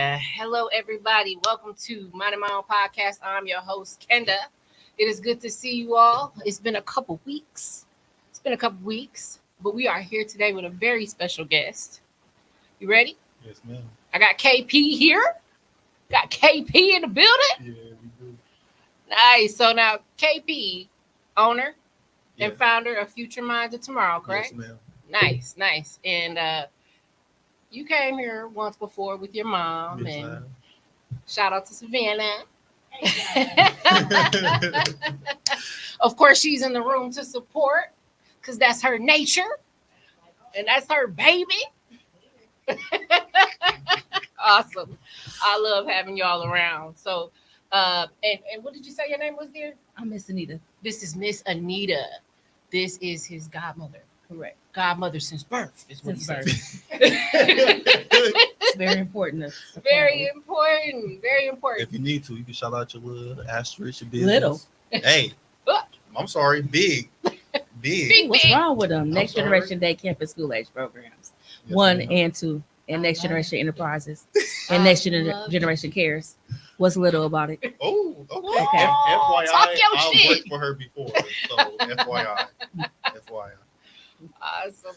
Hello, everybody. Welcome to Minding My Own Podcast. I'm your host, Kenda. It is good to see you all. It's been a couple weeks. But we are here today with a very special guest. You ready? Yes, ma'am. I got KP here. Got KP in the building. Yeah, we do. Nice. So now, KP, owner and Yes. founder of Future Minds of Tomorrow, correct? Yes, ma'am. Nice. And you came here once before with your mom, Yes, and ma'am. shout out to Savannah. Of course, she's in the room to support because that's her nature and that's her baby. Awesome. I love having y'all around. So, and what did you say your name was, dear? I'm Miss Anita. This is Miss Anita. This is his godmother. Correct. Godmother since birth is what he Since said. It's very important. Very important. Very important. If you need to, you can shout out your little asterisk, your business. Little. Hey, I'm sorry, big. Big. What's wrong with them? Next sorry. Generation Day Campus School Age programs. Yes, 1 ma'am. and 2. And Next I love Generation it. Enterprises. I And Next love Generation Cares. What's little about it? Oh, okay. Oh, FYI, talk your I've shit. worked for her before, so FYI. Awesome.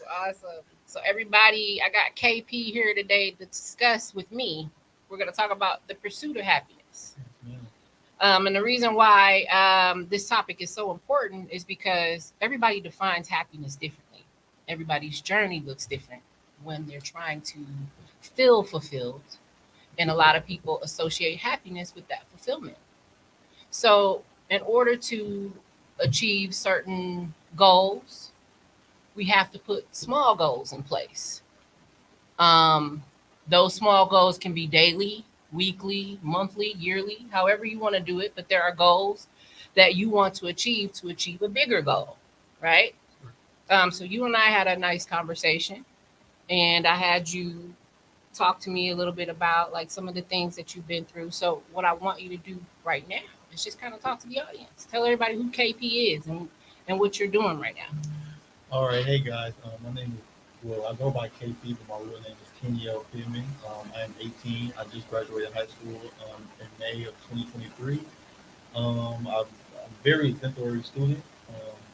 So everybody, I got KP here today to discuss with me. We're going to talk about the pursuit of happiness. And the reason why this topic is so important is because everybody defines happiness differently. Everybody's journey looks different when they're trying to feel fulfilled. And a lot of people associate happiness with that fulfillment. So in order to achieve certain goals, we have to put small goals in place. Those small goals can be daily, weekly, monthly, yearly, however you want to do it. But there are goals that you want to achieve a bigger goal, right? So you and I had a nice conversation, and I had you talk to me a little bit about like some of the things that you've been through. So what I want you to do right now is just kind of talk to the audience. Tell everybody who KP is and what you're doing right now. All right, hey guys. My name is, I go by KP, but my real name is Kenda Qualman. I am 18. I just graduated high school in May of 2023. I'm a very exemplary student.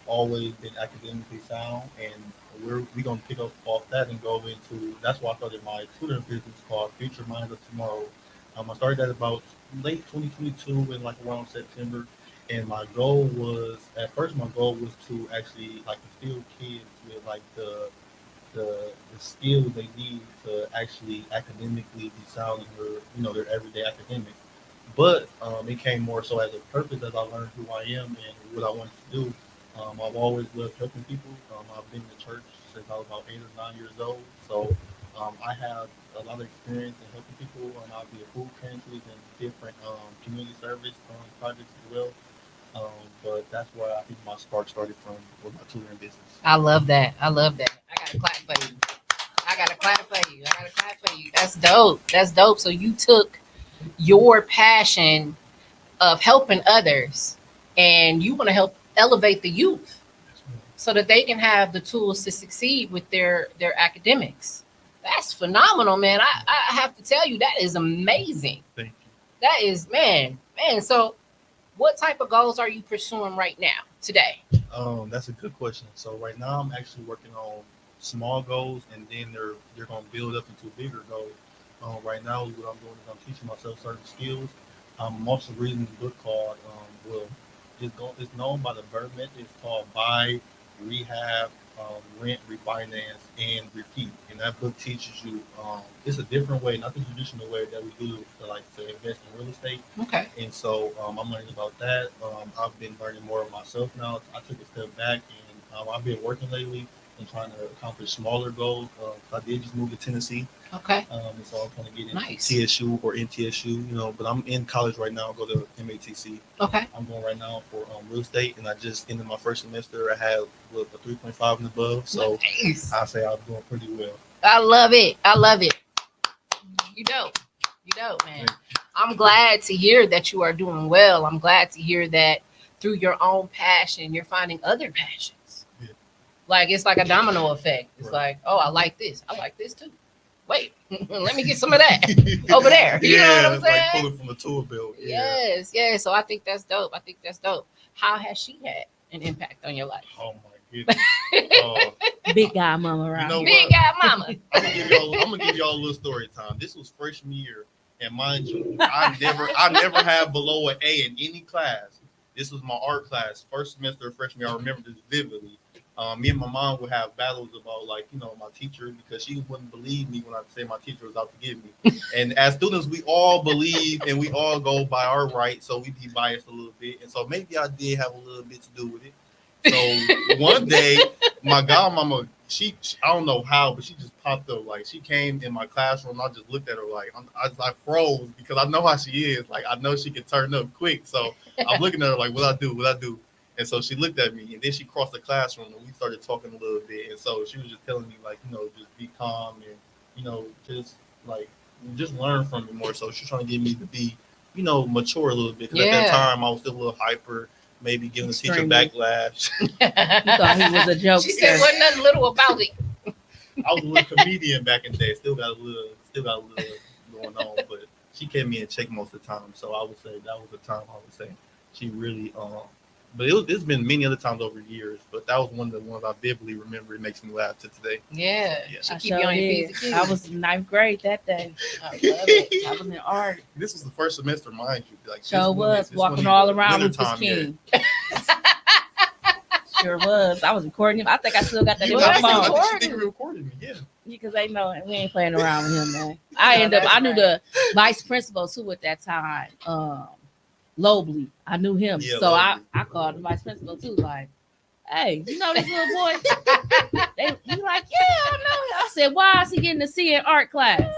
Always been academically sound, and we're going to pick up off that and go into. That's why I started my tutoring business called Future Minds of Tomorrow. I started that about late 2022 in like around September, and my goal was to actually like instill kids with like the skills they need to actually academically be sound in their everyday academics. But it came more so as a purpose as I learned who I am and what I wanted to do. I've always loved helping people. I've been in church since I was about 8 or 9 years old. So I have a lot of experience in helping people. I'll be at food pantries and different community service projects as well. But that's where I think my spark started from with my tutoring business. I love that. I gotta clap for you. That's dope. So you took your passion of helping others and you want to help elevate the youth so that they can have the tools to succeed with their academics. That's phenomenal, man. I have to tell you, that is amazing. Thank you. That is, man. So what type of goals are you pursuing right now, today? That's a good question. So right now I'm actually working on small goals, and then they're going to build up into bigger goals. Right now, what I'm doing is I'm teaching myself certain skills. I'm also reading a book called it's known by the Bird method. It's called Buy, Rehab, Rent, Refinance, and Repeat. And that book teaches you it's a different way, not the traditional way that we do to invest in real estate. Okay. And so I'm learning about that. I've been learning more of myself now. I took a step back, and I've been working lately and trying to accomplish smaller goals. I did just move to Tennessee. Okay. And so I'm trying to get into Nice. TSU or NTSU, but I'm in college right now. I go to MATC. Okay. I'm going right now for real estate, and I just ended my first semester. I had a 3.5 and above, so Nice. I say I'm doing pretty well. I love it. You dope, man. I'm glad to hear that you are doing well. I'm glad to hear that through your own passion, you're finding other passions. Yeah. Like it's like a domino effect. It's Right. like, oh, I like this. I like this too. wait, let me get some of that over there. You know what I'm saying? Like pulling from the tool belt. Yeah. Yes. So I think that's dope. How has she had an impact on your life? Oh my goodness. Big guy mama around. You know Big what? guy mama. I'm gonna give y'all a little story time. This was freshman year, and mind you, I never had below an A in any class. This was my art class, first semester of freshman year. I remember this vividly. Me and my mom would have battles about my teacher, because she wouldn't believe me when I say my teacher was out to get me. And as students, we all believe and we all go by our right, so we be biased a little bit. And so maybe I did have a little bit to do with it. So one day, my godmama, I don't know how, but she just popped up. Like, she came in my classroom. I just looked at her like, I froze, because I know how she is. Like, I know she can turn up quick. So I'm looking at her like, what I do? And so she looked at me, and then she crossed the classroom, and we started talking a little bit. And so she was just telling me, like, just be calm and, just learn from me more. So she's trying to get me to be, mature a little bit. Because at that time, I was still a little hyper, maybe giving the teacher backlash. You thought he was a joke. She said, wasn't nothing little about it. I was a little comedian back in the day. Still got a little going on, but she kept me in check most of the time. So I would say that was the time I would say she really but it's been many other times over years, but that was one of the ones I vividly remember. It makes me laugh to today. Yeah. She keep you on your P's and Q's. I was in 9th grade that day. I love it. I was in art. This was the first semester, mind you. Like, Sure was walking all around with this king. Sure was. I was recording him. I think I still got that in my phone. I think you recorded me, yeah. Because they know we ain't playing around with him, man. I knew the vice principal too at that time. Lobley. I knew him. Yeah, so Lobley. I called the vice principal too, like, hey, you know this little boy? He like, yeah, I know him. I said, why is he getting a C in art class?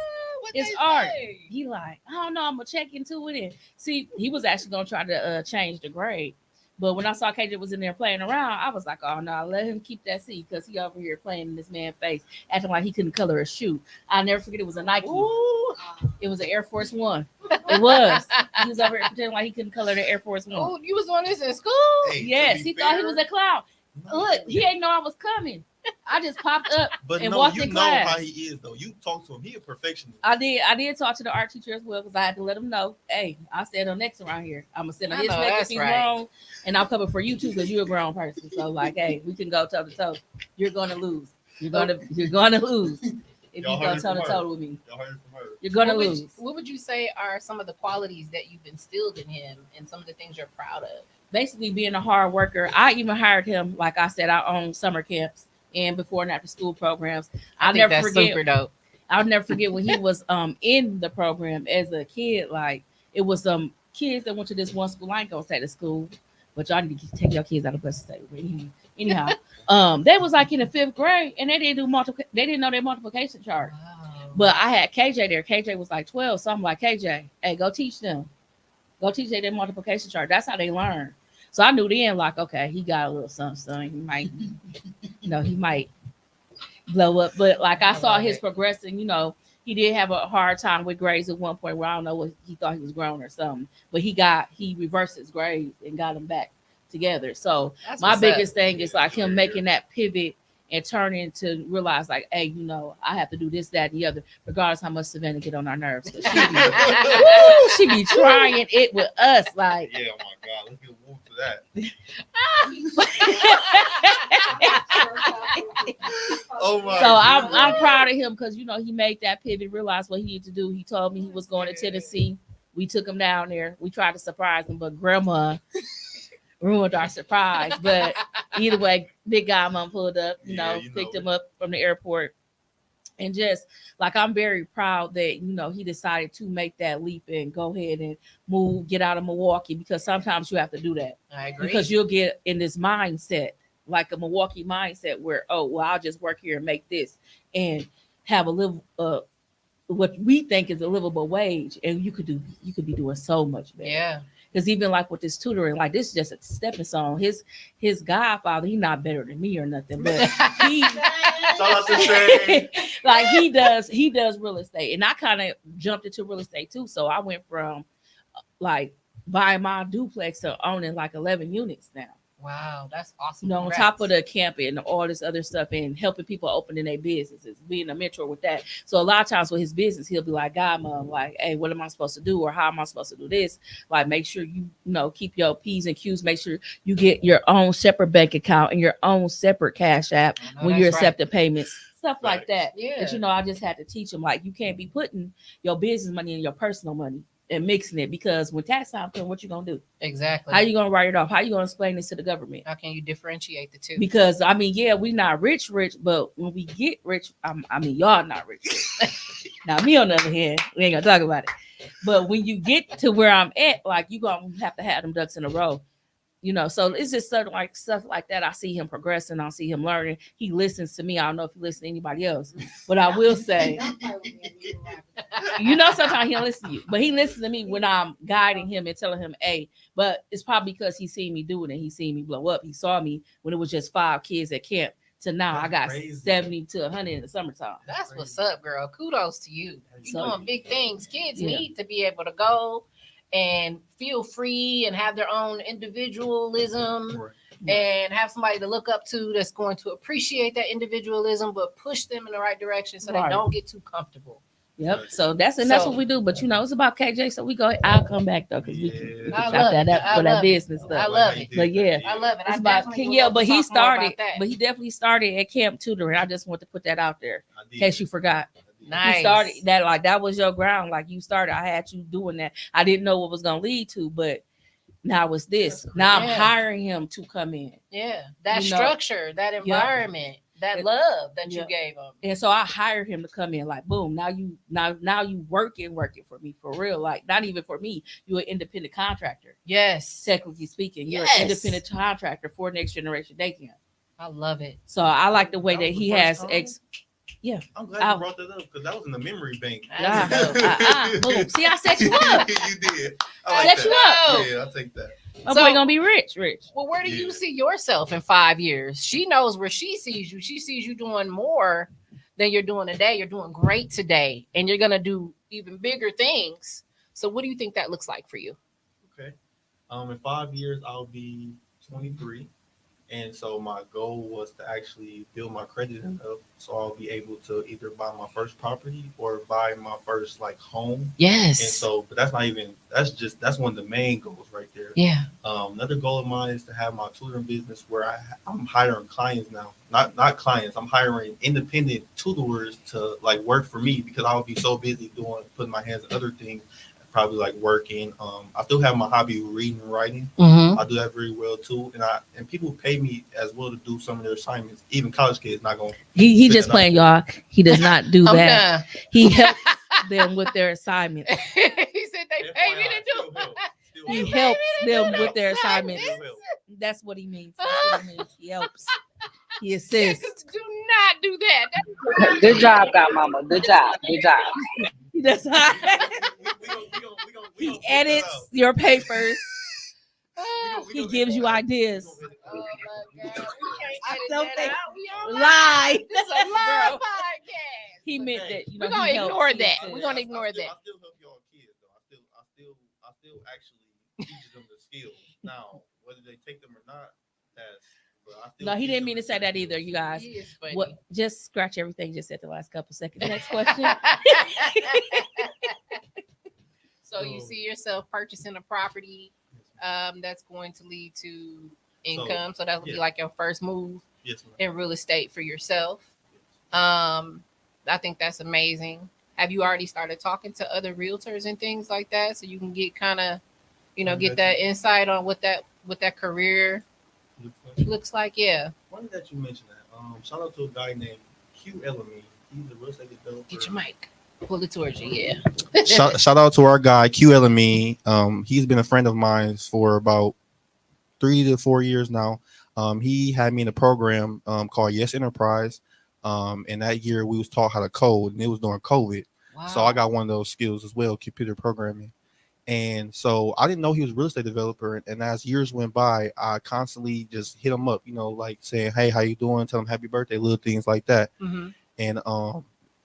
It's art. He like, I don't know, I'm gonna check into it. And see, he was actually gonna try to change the grade. But when I saw KJ was in there playing around, I was like, oh no, let him keep that C, because he over here playing in this man's face, acting like he couldn't color a shoe. I'll never forget, it was a Nike. Ooh. It was an Air Force One. It was. He was over here pretending like he couldn't color the Air Force One. Oh, you was doing this in school? Hey, Yes, he thought he was a clown. Look, he ain't know I was coming. I just popped up and walked in class. How he is, though. You talk to him. He a perfectionist. I did talk to the art teacher as well, because I had to let him know, hey, I stand on next around here. I'm gonna sit on his neck if he's wrong, and I'll cover for you too, because you're a grown person. So like, hey, we can go toe to toe. You're gonna lose. You're gonna lose if Y'all you go heard toe from to her. toe with me. Y'all heard from her. You're gonna lose. What would you say are some of the qualities that you've instilled in him, and some of the things you're proud of? Basically, being a hard worker. I even hired him. Like I said, I own summer camps and before and after school programs. I'll never forget. Super dope. I'll never forget when he was in the program as a kid. Like, it was some kids that went to this one school. I ain't gonna say the school, but y'all need to take your kids out of bus to stay with me. Anyhow, they was like in the 5th grade, and they didn't know their multiplication chart. Wow. But I had KJ there. KJ was like 12, so I'm like, KJ, hey, go teach them. Go teach them their multiplication chart. That's how they learn. So I knew then, like, okay, he got a little something. He might, he might blow up. But like, I saw his progressing. He did have a hard time with grades at one point where I don't know what he thought he was grown or something. But he reversed his grades and got them back together. So my biggest thing is like him making that pivot and turning to realize, like, hey, I have to do this, that, and the other, regardless how much Savannah get on our nerves. She be trying it with us, like. Yeah, oh my God, let's get a move to that. Oh my. So I'm proud of him, because he made that pivot, realized what he needed to do. He told me he was going to Tennessee. We took him down there. We tried to surprise him, but Grandma ruined our surprise. But either way, big guy mom pulled up, picked him up from the airport. And just like, I'm very proud that, he decided to make that leap and go ahead and move, get out of Milwaukee, because sometimes you have to do that. I agree. Because you'll get in this mindset, like a Milwaukee mindset, where, oh, well, I'll just work here and make this and have what we think is a livable wage. And you could be doing so much better. Yeah. Because even like with this tutoring, like, this is just a stepping stone. His godfather, he's not better than me or nothing, but he like he does real estate, and I kind of jumped into real estate too. So I went from like buying my duplex to owning like 11 units now. Wow, that's awesome. You know, on top of the camp and all this other stuff and helping people opening their businesses, being a mentor with that. So a lot of times with his business, he'll be like, God, Mom, like, hey, what am I supposed to do? Or how am I supposed to do this? Like, make sure you know, keep your P's and Q's, make sure you get your own separate bank account and your own separate cash app when you're accepting payments, stuff like that. Yeah. But you know, I just had to teach him, like, you can't be putting your business money and your personal money and mixing it, because when tax time comes, what you gonna do? Exactly. How you gonna write it off? How you gonna explain this to the government? How can you differentiate the two? Because I mean, yeah, we not rich, but when we get rich, I mean, y'all not rich. Now, me on the other hand, we ain't gonna talk about it. But when you get to where I'm at, like, you gonna have to have them ducks in a row. You know, so it's just stuff like that. I see him progressing. I see him learning. He listens to me. I don't know if he listens to anybody else, but I will say, you know, sometimes he don't listen to you, but he listens to me when I'm guiding him and telling him, hey, but it's probably because he seen me do it and he seen me blow up. He saw me when it was just 5 kids at camp to now I got 70 to 100 in the summertime. That's what's up, girl. Kudos to you. You're doing big things. Kids Yeah. need to be able to go and feel free and have their own individualism, and have somebody to look up to that's going to appreciate that individualism, but push them in the right direction so they don't get too comfortable. Yep. So that's what we do. But you know, it's about KJ. So we go. I'll come back though, because we can chop that up for that business stuff. I love it. But yeah, I love it. It's about but he started. But he definitely started at camp tutoring. I just want to put that out there in case you forgot. Nice. You started that, like, that was your ground. Like, you started. I had you doing that. I didn't know what was gonna lead to, but now it's this. Now I'm hiring him to come in. Yeah, that You know, structure, that environment, that love that you gave him. And so I hired him to come in, like, boom. Now you working for me for real. Like, not even for me. You're an independent contractor. Yes, Technically speaking, you're an independent contractor for Next Generation Day Camp. I love it. So I like the way that he has Yeah, I'm glad you brought that up, because that was in the memory bank. Boom. See, I set you up. You did. I set you up. Yeah, I'll take that. My boy gonna be rich. Well, where do you see yourself in 5 years? She knows where she sees you. She sees you doing more than you're doing today. You're doing great today, and you're gonna do even bigger things. So, what do you think that looks like for you? Okay. In 5 years, I'll be 23. And so my goal was to actually build my credit enough so I'll be able to either buy my first property or buy my first home. Yes. And so, but that's one of the main goals right there. Yeah. Another goal of mine is to have my tutoring business where I'm hiring clients now. Not clients. I'm hiring independent tutors to work for me, because I'll be so busy putting my hands in other things. Probably working. I still have my hobby of reading and writing. Mm-hmm. I do that very well too, and people pay me as well to do some of their assignments. Even college kids not going. He just playing, y'all. He does not do that. Done. He helps them with their assignments. He said they pay me to do it. He helps them with their assignments. That's what he means. He helps. He assists. Do not do that. Good job, Godmama. Good job. He does not. He edits your papers. He gives you ideas. Oh my God. I don't think Lie. lie. This is a live podcast. He meant that. We're gonna ignore that. We're gonna ignore that. I still help y'all kids though. I still actually teach them the skills. Now, whether they take them or not, No, he didn't mean to say that either, you guys. He is funny. What? Just scratch everything just said the last couple seconds. Next question. So you see yourself purchasing a property that's going to lead to income. So that would be your first move in real estate for yourself. I think that's amazing. Have you already started talking to other realtors and things like that, so you can get kind of, get that insight on what that career looks like? Yeah. Funny that you mentioned that. Shout out to a guy named Q Elamy. He's a real estate developer. Get your mic. Pull it towards you. Yeah. Shout out to our guy Q Elamy. He's been a friend of mine for about 3 to 4 years now. He had me in a program called Yes Enterprise. And that year we was taught how to code, and it was during COVID. Wow. So I got one of those skills as well, computer programming. And so I didn't know he was a real estate developer. And as years went by, I constantly just hit him up, saying, hey, how you doing? Tell him happy birthday, little things like that. Mm-hmm. And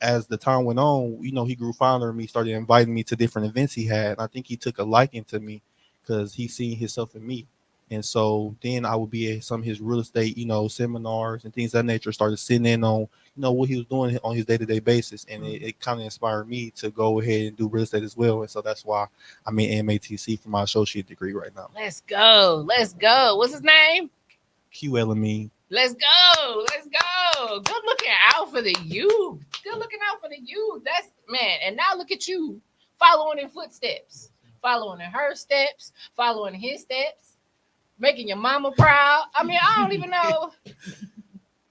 as the time went on, he grew fonder of me, started inviting me to different events he had. And I think he took a liking to me because he seen himself in me. And so then I would be at some of his real estate, seminars and things of that nature, started sitting in on, what he was doing on his day-to-day basis. And it kind of inspired me to go ahead and do real estate as well. And so that's why I'm in MATC for my associate degree right now. Let's go. Let's go. What's his name? QLME. Let's go. Let's go. Good looking out for the youth. Good looking out for the youth. That's, man. And now look at you following in footsteps, following in her steps, following his steps, making your mama proud. I mean, I don't even know.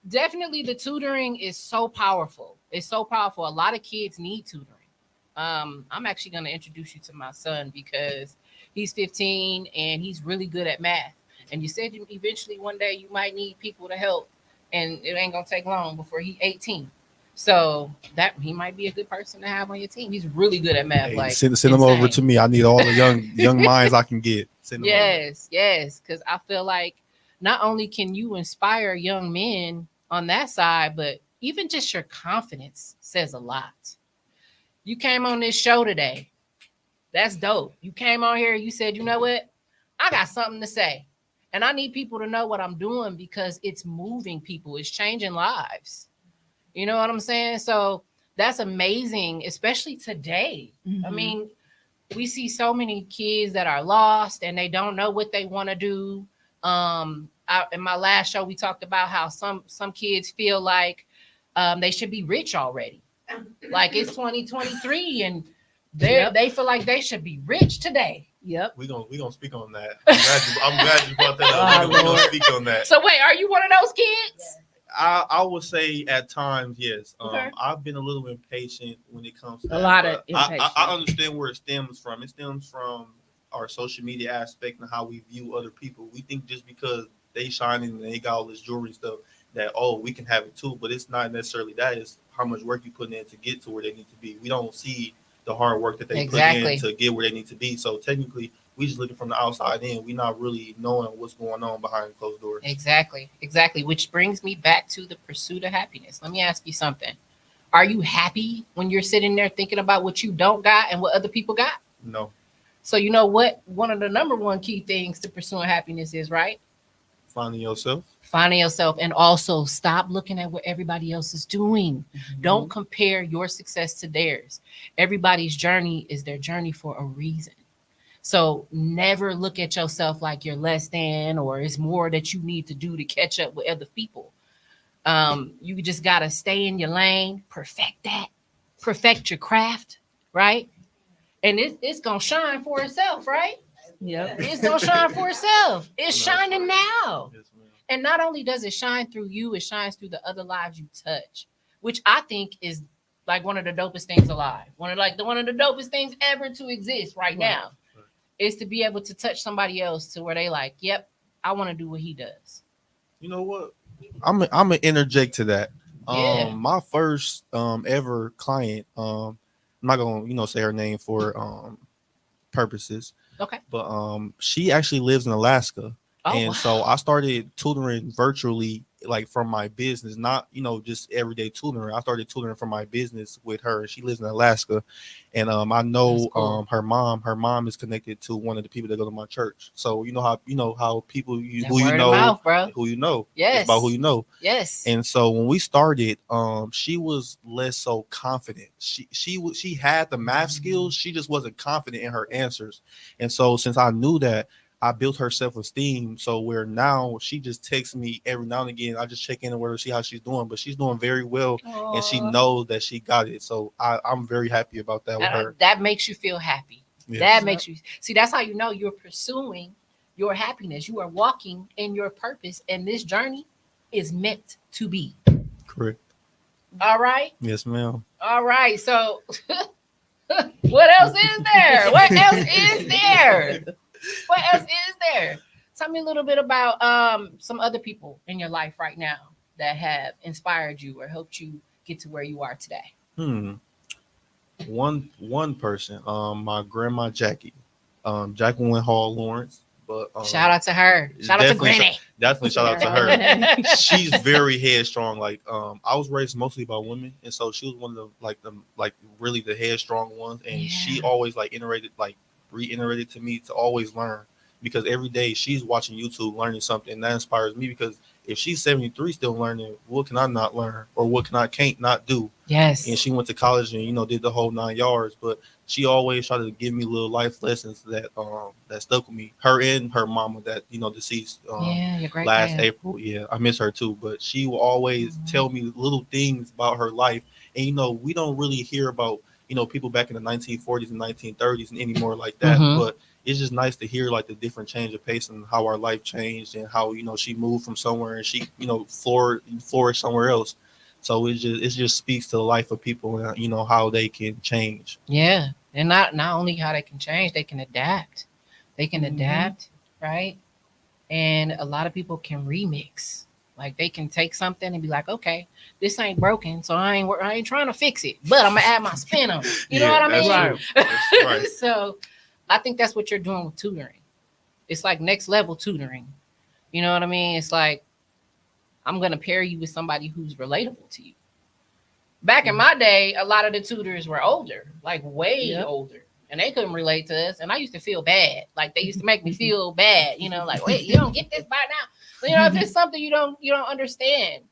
Definitely the tutoring is so powerful. It's so powerful. A lot of kids need tutoring. I'm actually going to introduce you to my son because he's 15 and he's really good at math. And you said eventually one day you might need people to help, and it ain't gonna take long before he's 18. So that he might be a good person to have on your team. He's really good at math. Hey, like send them over to me. I need all the young minds I can get. Yes, because I feel like not only can you inspire young men on that side, but even just your confidence says a lot. You came on this show today. That's dope. You came on here. You said, you know what? I got something to say. And I need people to know what I'm doing because it's moving people. It's changing lives. You know what I'm saying? So that's amazing, especially today. Mm-hmm. I mean, we see so many kids that are lost and they don't know what they want to do. In my last show, we talked about how some kids feel like they should be rich already. Like it's 2023 and they feel like they should be rich today. Yep. We're gonna speak on that. I'm glad you brought that up. We're gonna speak on that. So wait, are you one of those kids? I would say at times, yes. Okay. I've been a little impatient when it comes to a lot of impatience. I understand where it stems from. It stems from our social media aspect and how we view other people. We think just because they shining and they got all this jewelry and stuff that, we can have it too. But it's not necessarily that. It's how much work you put in to get to where they need to be. We don't see the hard work that they put in to get where they need to be. So technically, we just looking from the outside in. We're not really knowing what's going on behind closed doors. Exactly. Which brings me back to the pursuit of happiness. Let me ask you something. Are you happy when you're sitting there thinking about what you don't got and what other people got? No. So you know what? One of the number one key things to pursuing happiness is, right? Finding yourself. And also stop looking at what everybody else is doing. Mm-hmm. Don't compare your success to theirs. Everybody's journey is their journey for a reason. So never look at yourself like you're less than or it's more that you need to do to catch up with other people. You just got to stay in your lane, perfect your craft, right? And it's going to shine for itself, right? Yep. It's going to shine for itself. It's shining now. And not only does it shine through you, it shines through the other lives you touch, which I think is like one of the dopest things alive. One of the dopest things ever to exist right now is to be able to touch somebody else to where they like, yep, I want to do what he does. You know what? I'm gonna interject to that. Yeah. My first ever client, I'm not gonna say her name for purposes. Okay. But she actually lives in Alaska. And so I started tutoring virtually, like from my business, not, just everyday tutoring. I started tutoring from my business with her. She lives in Alaska. And I know cool. Her mom is connected to one of the people that go to my church. So you know how people who you know, mouth, bro. Who you know. Yes. It's about who you know. Yes. And so when we started, she was less so confident. She had the math skills. She just wasn't confident in her answers. And so since I knew that, I built her self-esteem. So where now she just texts me every now and again. I just check in with her, see how she's doing, but she's doing very well. Aww. And she knows that she got it. So I'm very happy about that with her. That makes you feel happy. Yes. That makes you see. That's how you know you're pursuing your happiness. You are walking in your purpose, and this journey is meant to be. Correct. All right. Yes, ma'am. All right. So what else is there? What else is there? What else is there? Tell me a little bit about some other people in your life right now that have inspired you or helped you get to where you are today. One person, my grandma Jackie, Jacqueline Hall Lawrence. But shout out to her. Shout out to Granny. Definitely shout out to her. She's very headstrong. Like I was raised mostly by women, and so she was one of the really the headstrong ones. And she always reiterated to me to always learn, because every day she's watching YouTube, learning something, and that inspires me. Because if she's 73 still learning, what can I not learn, or what can I can't not do? Yes. And she went to college and did the whole 9 yards, but she always tried to give me little life lessons that stuck with me. Her and her mama that deceased Your great last dad. April. Yeah, I miss her too, but she will always tell me little things about her life. And we don't really hear about people back in the 1940s and 1930s and anymore like that. But it's just nice to hear like the different change of pace and how our life changed, and how she moved from somewhere and she flourished somewhere else. So it just speaks to the life of people, and how they can change. Yeah, and not only how they can change, they can adapt. They can adapt, right? And a lot of people can remix. Like they can take something and be like, okay, this ain't broken, so I ain't trying to fix it, but I'm gonna add my spin on it. You know what I mean? That's right. So I think that's what you're doing with tutoring. It's like next level tutoring. You know what I mean? It's like I'm gonna pair you with somebody who's relatable to you. Back in my day, a lot of the tutors were older, like way older, and they couldn't relate to us. And I used to feel bad. Like they used to make me feel bad, like, wait, you don't get this by now. If it's something you don't understand.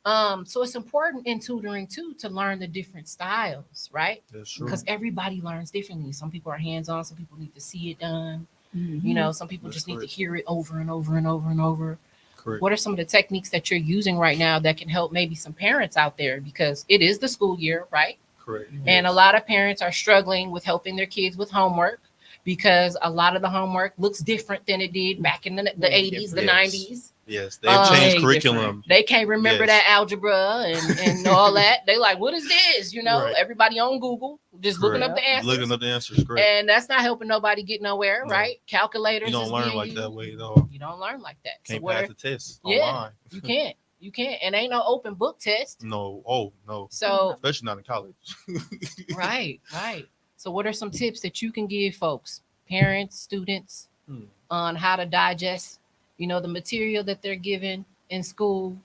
So it's important in tutoring too to learn the different styles, right? That's true. Because everybody learns differently. Some people are hands-on, some people need to see it done. Some people just need to hear it over and over and over and over. Correct. What are some of the techniques that you're using right now that can help maybe some parents out there? Because it is the school year, right? Correct. And a lot of parents are struggling with helping their kids with homework, because a lot of the homework looks different than it did back in the 80s, the 90s. Yes, they've changed curriculum. Different. They can't remember that algebra and all that. They like, what is this? Everybody on Google, just looking up the answers. Looking up the answers, great. And that's not helping nobody get nowhere, right? Calculators. You don't learn like that way, though. You don't learn like that. Can't pass the test online. Yeah, you can't. You can't. And ain't no open book test. No. Oh, no. So especially not in college. Right. So what are some tips that you can give folks, parents, students, on how to digest, the material that they're given in school?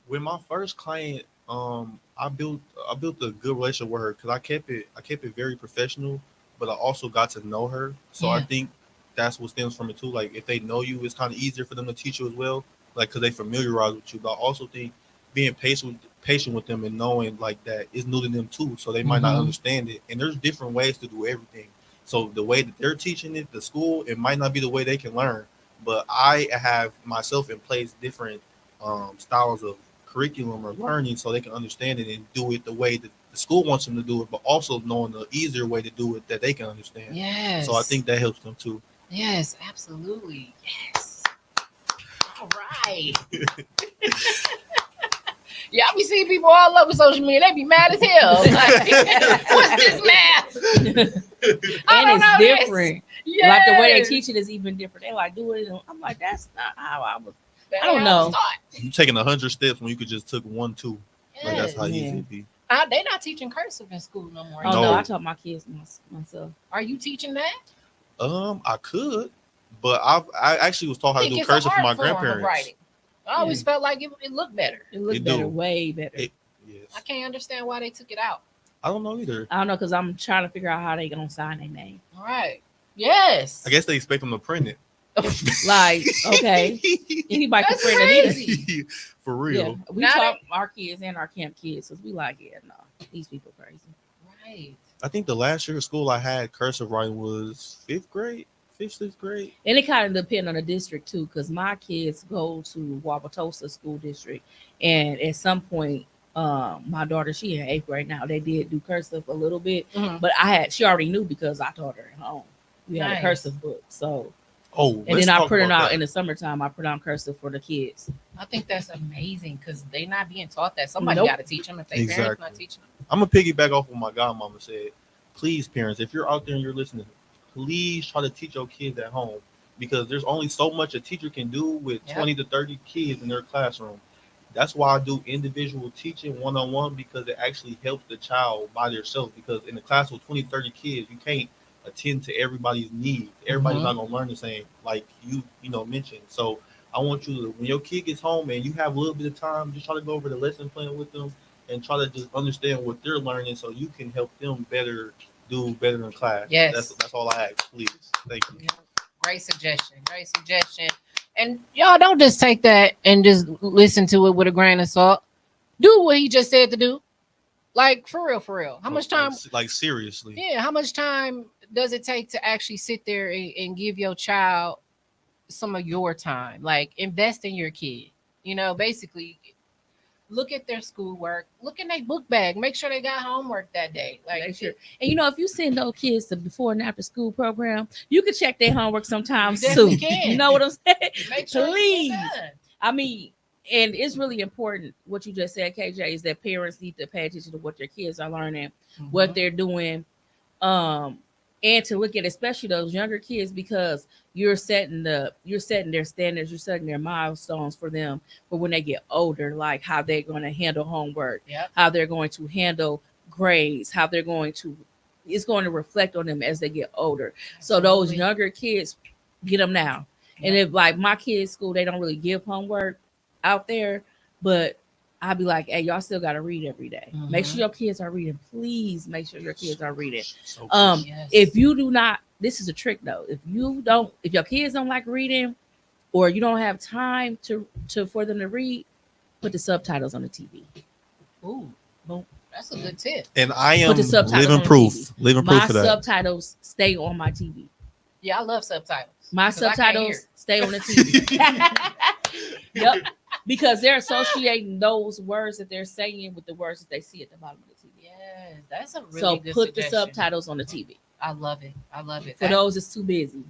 With my first client, I built a good relationship with her, because I kept it very professional, but I also got to know her. So I think that's what stems from it too. Like if they know you, it's kind of easier for them to teach you as well, like because they familiarize with you. But I also think being patient with them and knowing like that is new to them too, so they might not understand it. And there's different ways to do everything. So the way that they're teaching it, the school, it might not be the way they can learn. But I have myself in place different styles of curriculum or learning, so they can understand it and do it the way that the school wants them to do it, but also knowing the easier way to do it that they can understand. Yes. So I think that helps them too. Yes, absolutely. Yes. All right. Yeah, I be seeing people all over social media. They be mad as hell. Like, what's this math? And it's different. Yes. Like the way they teach it is even different. They like do it. I'm like, that's not how I was. I don't know. You taking 100 steps when you could just took 1, 2. Yes. Like that's how easy it be. They not teaching cursive in school no more. Oh no, I taught my kids myself. Are you teaching that? I could, but I actually was taught how to do cursive from my grandparents. I always felt like it looked better. It looked better, way better. Yes. I can't understand why they took it out. I don't know either. I don't know, because I'm trying to figure out how they gonna sign their name. All right. Yes. I guess they expect them to print it. Like, okay, anybody can print it either. For real. Yeah, we taught our kids and our camp kids, because we like, no, these people crazy. Right. I think the last year of school I had cursive writing was 5th grade. 5th, 6th grade. And it kind of depends on the district too, because my kids go to Wauwatosa School District, and at some point, my daughter, she in 8th grade now. They did do cursive a little bit, but she already knew because I taught her at home. We had a cursive book, so. Oh, and then I print it out in the summertime. I print out cursive for the kids. I think that's amazing, because they not being taught that. Somebody got to teach them if they parents not teaching them. I'm gonna piggyback off what my godmama said. Please, parents, if you're out there and you're listening, please try to teach your kids at home, because there's only so much a teacher can do with 20 to 30 kids in their classroom. That's why I do individual teaching one-on-one, because it actually helps the child by themselves. Because in a class with 20, 30 kids, you can't attend to everybody's needs. Everybody's not gonna learn the same, like you mentioned. So I want you to, when your kid gets home and you have a little bit of time, just try to go over the lesson plan with them and try to just understand what they're learning, so you can help them do better in class. Yes. That's all I ask, please. Thank you. Great suggestion. Great suggestion. And y'all don't just take that and just listen to it with a grain of salt. Do what he just said to do. Like for real, for real. How much time? Like seriously. Yeah, how much time does it take to actually sit there and give your child some of your time? Like invest in your kid. You know, basically look at their schoolwork, look in their book bag, make sure they got homework that day. Like Make sure. And you know, if you send those kids to before and after school program, you can check their homework sometimes You too. definitely can. You know what I'm saying? make sure Please. you get done. I mean, and it's really important what you just said, KJ, is that parents need to pay attention to what their kids are learning, what they're doing, and to look at especially those younger kids, because you're setting their standards, you're setting their milestones for them for when they get older, like how they're going to handle homework, Yep. how they're going to handle grades, how they're going to, it's going to reflect on them as they get older. So those Absolutely. younger kids, get them now. And if like my kids' school, they don't really give homework out there, but I'll be like, hey, y'all still got to read every day. Make sure your kids are reading. Please make sure your kids are reading. So Yes. If you do not, this is a trick though. If your kids don't like reading, or you don't have time to for them to read, put the subtitles on the TV. Ooh, boom. That's a good tip. and I am Put the subtitles living on proof. TV. Living proof My for that. subtitles stay on my TV. Yeah, I love subtitles. My 'Cause I can't subtitles hear. stay on the TV. Yep. Because they're associating those words that they're saying with the words that they see at the bottom of the TV. Yes, that's a really So good put the suggestion. subtitles on the TV. I love it. I love it. For those that's too busy.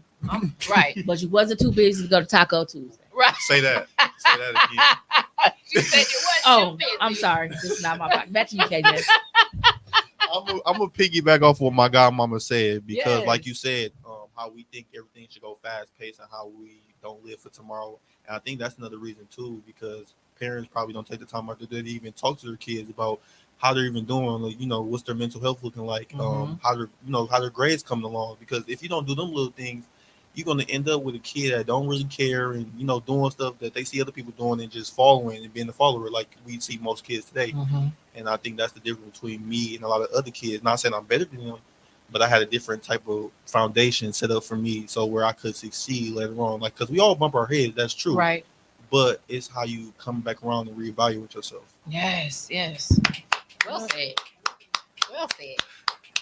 Right. But you wasn't too busy to go to Taco Tuesday. Right. Say that. Say that again. You said you wasn't Oh, too busy. I'm sorry. This is not my back. Back to you, KJ. I'm gonna piggyback off what my godmama said, because, Yes. like you said, how we think everything should go fast paced and how we don't live for tomorrow. And I think that's another reason too, because parents probably don't take the time out to even talk to their kids about how they're even doing, like, what's their mental health looking like, how their grades coming along. Because if you don't do them little things, you're gonna end up with a kid that don't really care and doing stuff that they see other people doing and just following and being a follower, like we see most kids today. And I think that's the difference between me and a lot of other kids. Not saying I'm better than them, but I had a different type of foundation set up for me, so where I could succeed later on. Like, because we all bump our heads, that's true. Right. But it's how you come back around and reevaluate yourself. Yes. Yes. Well said. Well said.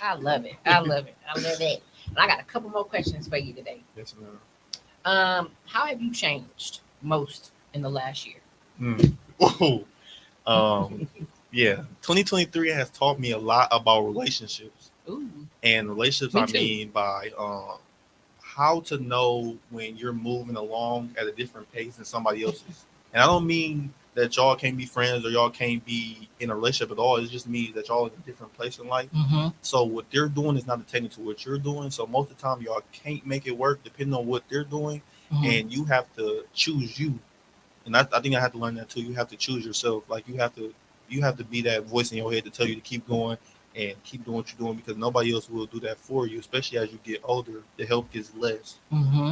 I love it. I love it. I love it. And I got a couple more questions for you today. Yes, ma'am. How have you changed most in the last year? Whoa. Yeah. 2023 has taught me a lot about relationships. Ooh. And relationships, Me I too. mean by how to know when you're moving along at a different pace than somebody else's. And I don't mean that y'all can't be friends or y'all can't be in a relationship at all. It just means that y'all in a different place in life. So what they're doing is not attending to what you're doing. So most of the time, y'all can't make it work depending on what they're doing. And you have to choose you. And I think I had to learn that too. You have to choose yourself. Like you have to be that voice in your head to tell you to keep going and keep doing what you're doing, because nobody else will do that for you, especially as you get older. The help gets less.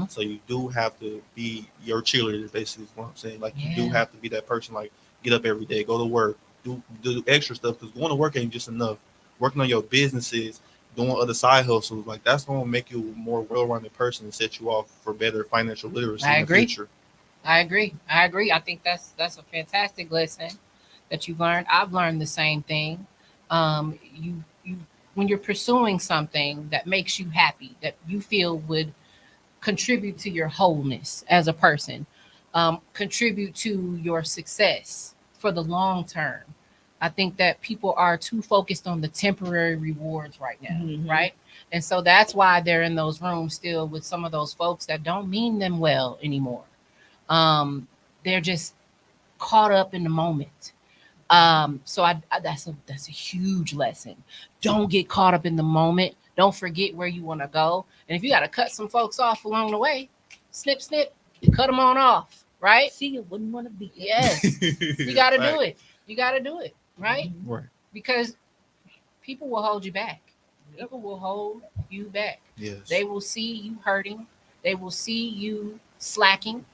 So you do have to be your cheerleader, basically is what I'm saying. Like you do have to be that person, like get up every day, go to work, do extra stuff, because going to work ain't just enough. Working on your businesses, doing other side hustles, like that's going to make you a more well-rounded person and set you off for better financial literacy in the future. I agree. I think that's a fantastic lesson that you've learned. I've learned the same thing. You when you're pursuing something that makes you happy, that you feel would contribute to your wholeness as a person, contribute to your success for the long term. I think that people are too focused on the temporary rewards right now, right? And so that's why they're in those rooms still with some of those folks that don't mean them well anymore. They're just caught up in the moment. So that's a huge lesson. Don't get caught up in the moment. Don't forget where you want to go. And if you got to cut some folks off along the way, snip, cut them on off, right? See, you wouldn't want to be. Yes. You got to do it. You got to do it, right? Right. Because people will hold you back. People will hold you back. Yes. They will see you hurting. They will see you slacking,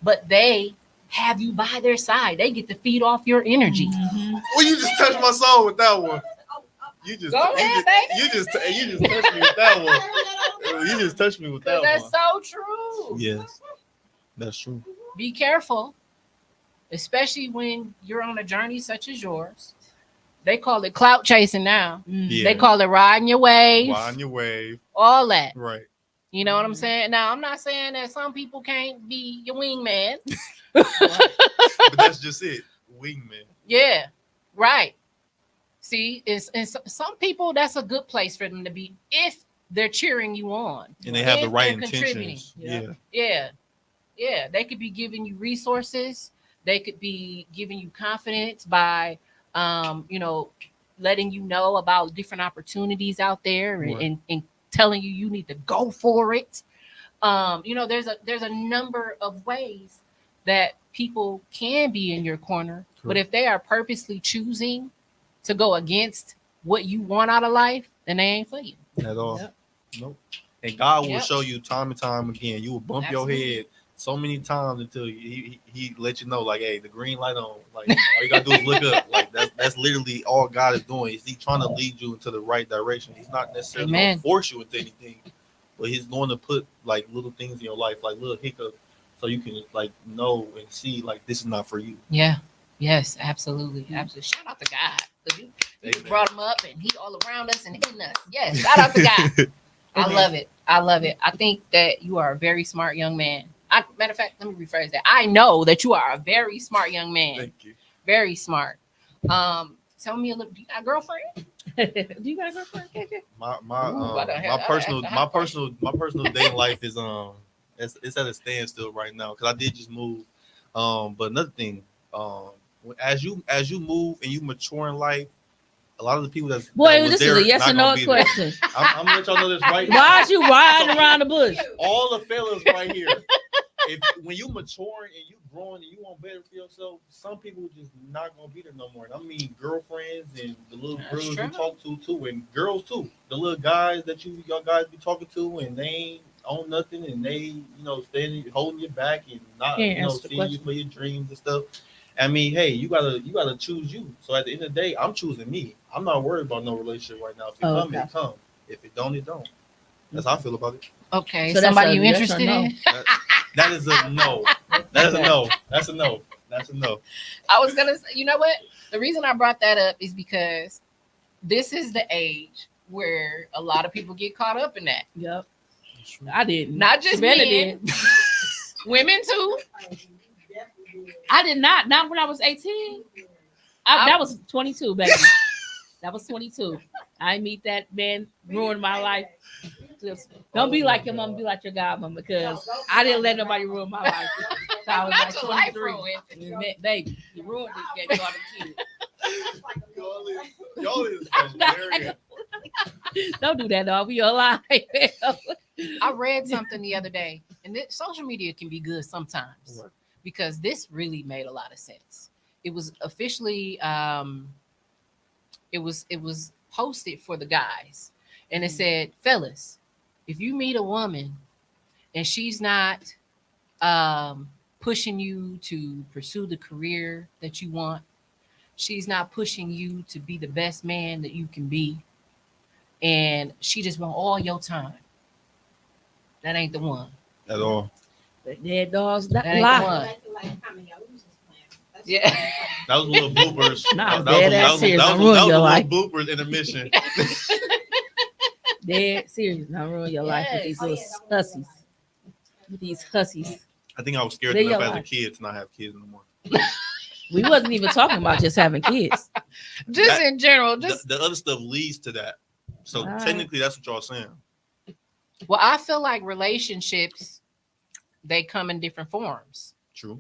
but they have you by their side. They get to feed off your energy. Well, you just touched my soul with that one. You just Go ahead, baby. you just touched me with that one. You just touched me with that That's one. so true. Yes, that's true. Be careful, especially when you're on a journey such as yours. They call it clout chasing now. Yeah. They call it riding your wave, Why on your wave? all that. Right. You know what I'm saying? Now, I'm not saying that some people can't be your wingman. But that's just it. Wingman. Yeah, right. See, some people, that's a good place for them to be if they're cheering you on. And they have the If right they're contributing. intentions. Yeah. Yeah. Yeah. They could be giving you resources. They could be giving you confidence by, letting you know about different opportunities out there Right. and telling you need to go for it. There's a number of ways that people can be in your corner, but if they are purposely choosing to go against what you want out of life, then they ain't for you. At all. Yep. Nope. And God will Yep. show you time and time again. You will bump Absolutely. your head so many times until he let you know, like, hey, the green light on. Like, all you gotta do is look up. Like, that's literally all God is doing. Is He trying to lead you into the right direction? He's not necessarily Amen. going to force you into anything, but He's going to put like little things in your life, like little hiccups, so you can like know and see like this is not for you. Yeah. Yes, absolutely. Absolutely. Shout out to God. 'Cause You Amen. brought him up and he all around us and in us. Yes. Shout out to God. I love it. I love it. I think that you are a very smart young man. Matter of fact, let me rephrase that. I know that you are a very smart young man. Thank you. Very smart. Tell me a little. Do you got a girlfriend? Do you got a girlfriend, KJ? My personal dating life is it's at a standstill right now because I did just move. But another thing, as you move and you mature in life, a lot of the people that Boy, this there is a yes not or no gonna be there. question. I'm gonna let y'all know this right now. Why is you riding around the bush? All the fellas right here. When you maturing and you growing and you want better for yourself, some people just not gonna be there no more. And I mean girlfriends and the little That's girls true. you talk to too, and girls too. The little guys that y'all guys be talking to, and they ain't own nothing, and they standing holding your back and not Can't answer the seeing you question. for your dreams and stuff. I mean, hey, you gotta choose you. So at the end of the day, I'm choosing me. I'm not worried about no relationship right now. If it come, okay. it come. If it don't, it don't. That's how I feel about it. Okay. So that's Somebody a you yes or interested no? in? That is a no. That is a no. That's a no. That's a no. I was gonna say, you know what? The reason I brought that up is because this is the age where a lot of people get caught up in that. Yep. I didn't. Not just Savannah men, did. women too. I did not. Not when I was 18. That was 22, baby. That was 22. I meet that man, ruined my life. Just don't be like your mom, be like your godmom, because I didn't let nobody ruin my life. So I was Not like your life 23. ruined. Baby, you ruined it. Gave you all the kids. Y'all is hilarious. Don't do that, dog. We alive. I read something the other day, and social media can be good sometimes because this really made a lot of sense. It was officially, it was posted for the guys, and it said, "Fellas, if you meet a woman and she's not pushing you to pursue the career that you want, she's not pushing you to be the best man that you can be, and she just want all your time, that ain't the one." At all. But dead dogs That ain't the lie. one. Yeah. That was a little bloopers. Nah, that dead ass was serious. a Don't ruin your little life. bloopers intermission. Dead serious. Not ruin your life with these little hussies. With these hussies. I think I was scared Live enough your as a life. kid to not have kids no more. We wasn't even talking about just having kids. Just That- in general, just The other stuff leads to that. So All right. technically, that's what y'all saying. well, I feel like relationships, they come in different forms. True.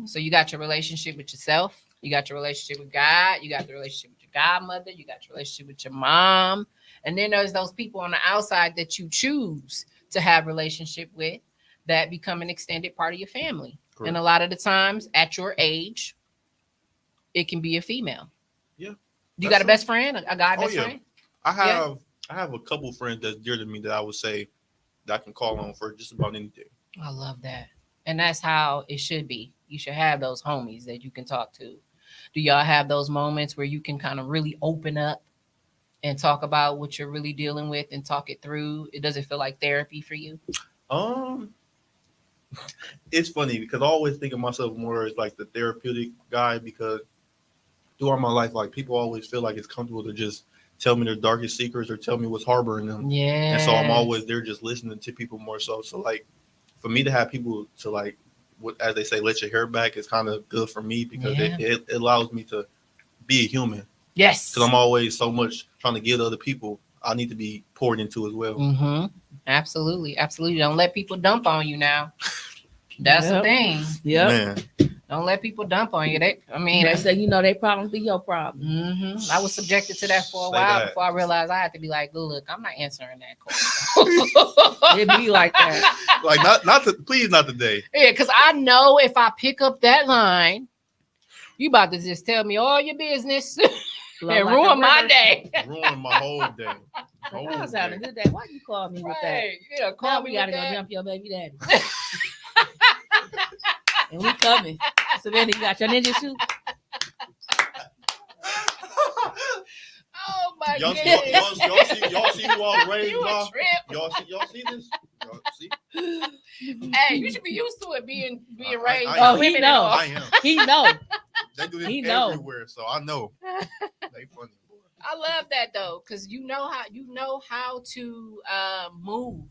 So you got your relationship with yourself, you got your relationship with God, you got the relationship with your godmother, you got your relationship with your mom, and then there's those people on the outside that you choose to have relationship with that become an extended part of your family. Correct. And a lot of the times at your age, it can be a female. Yeah, You that's got a true. best friend, a guy Oh, best yeah. friend? I have a couple friends that's dear to me that I would say that I can call on for just about anything. I love that. And that's how it should be. You should have those homies that you can talk to. Do y'all have those moments where you can kind of really open up and talk about what you're really dealing with and talk it through? It doesn't feel like therapy for you. Um, it's funny because I always think of myself more as like the therapeutic guy because throughout my life, like people always feel like it's comfortable to just tell me their darkest secrets or tell me what's harboring them. Yeah. And so I'm always there just listening to people more so. So like for me to have people to like, what as they say, let your hair back is kind of good for me because it allows me to be a human. Yes. Because I'm always so much trying to give to other people. I need to be poured into as well. Mm-hmm. Absolutely. Absolutely. Don't let people dump on you now. That's the thing. Yeah. Man. Don't let people dump on you. They say, they problems be your problem. Mm-hmm. I was subjected to that for a while before I realized I had to be like, look, I'm not answering that call. It be like that. Like please not today. Yeah, because I know if I pick up that line, you about to just tell me all your business and ruin my day. Ruin my whole day. I was having a good day. Why you call me with that? Yeah, call me. We gotta go jump your baby daddy. And we coming. So then you got your ninja suit. Oh my y'all goodness. Y'all see who I was raised by? Y'all see this? Y'all see? Hey, you should be used to it being raised. He know. I am. He know. They do this everywhere, so I know. They funny. I love that though, because you know how to move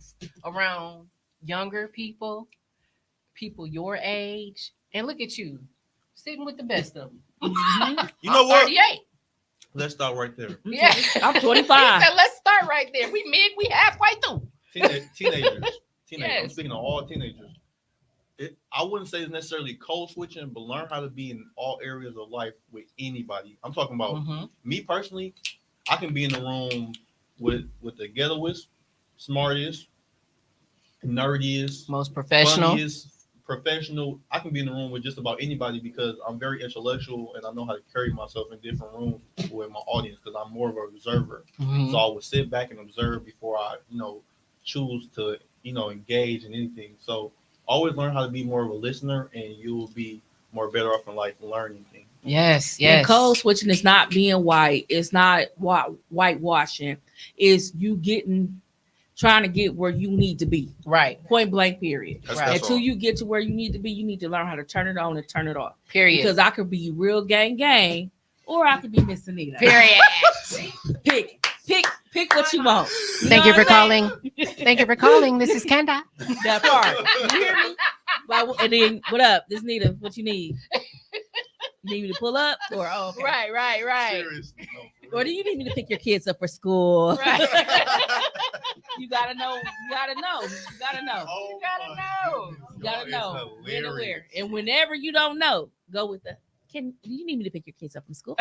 around younger people your age, and look at you sitting with the best of them. Mm-hmm. You know what? 38. Let's start right there. Yeah, I'm 25. He said, let's start right there. We halfway through. Teenagers. Yes. I'm speaking of all teenagers. I wouldn't say it's necessarily code switching, but learn how to be in all areas of life with anybody. I'm talking about me personally. I can be in the room with the ghettoest, smartest, nerdiest, most professional. Funniest, professional. I can be in the room with just about anybody because I'm very intellectual and I know how to carry myself in different rooms with my audience because I'm more of an observer. Mm-hmm. So I would sit back and observe before I, choose to, engage in anything. So always learn how to be more of a listener and you will be more better off in life learning things. Yes. And code switching is not being white. It's not whitewashing. It's you trying to get where you need to be. Right. Point blank, period. That's Until all. you get to where you need to be, you need to learn how to turn it on and turn it off. Period. Because I could be real gang, or I could be Miss Anita. Period. Pick what you want. Thank you for calling. Thank you for calling. This is Kenda. That part. You hear me? And then, what up? This Nita, what you need? You need me to pull up? Or okay. Right. Seriously, no, or do you need me to pick your kids up for school? Right. You gotta know. Oh, You gotta know. When and where. And whenever you don't know, go with do you need me to pick your kids up from school?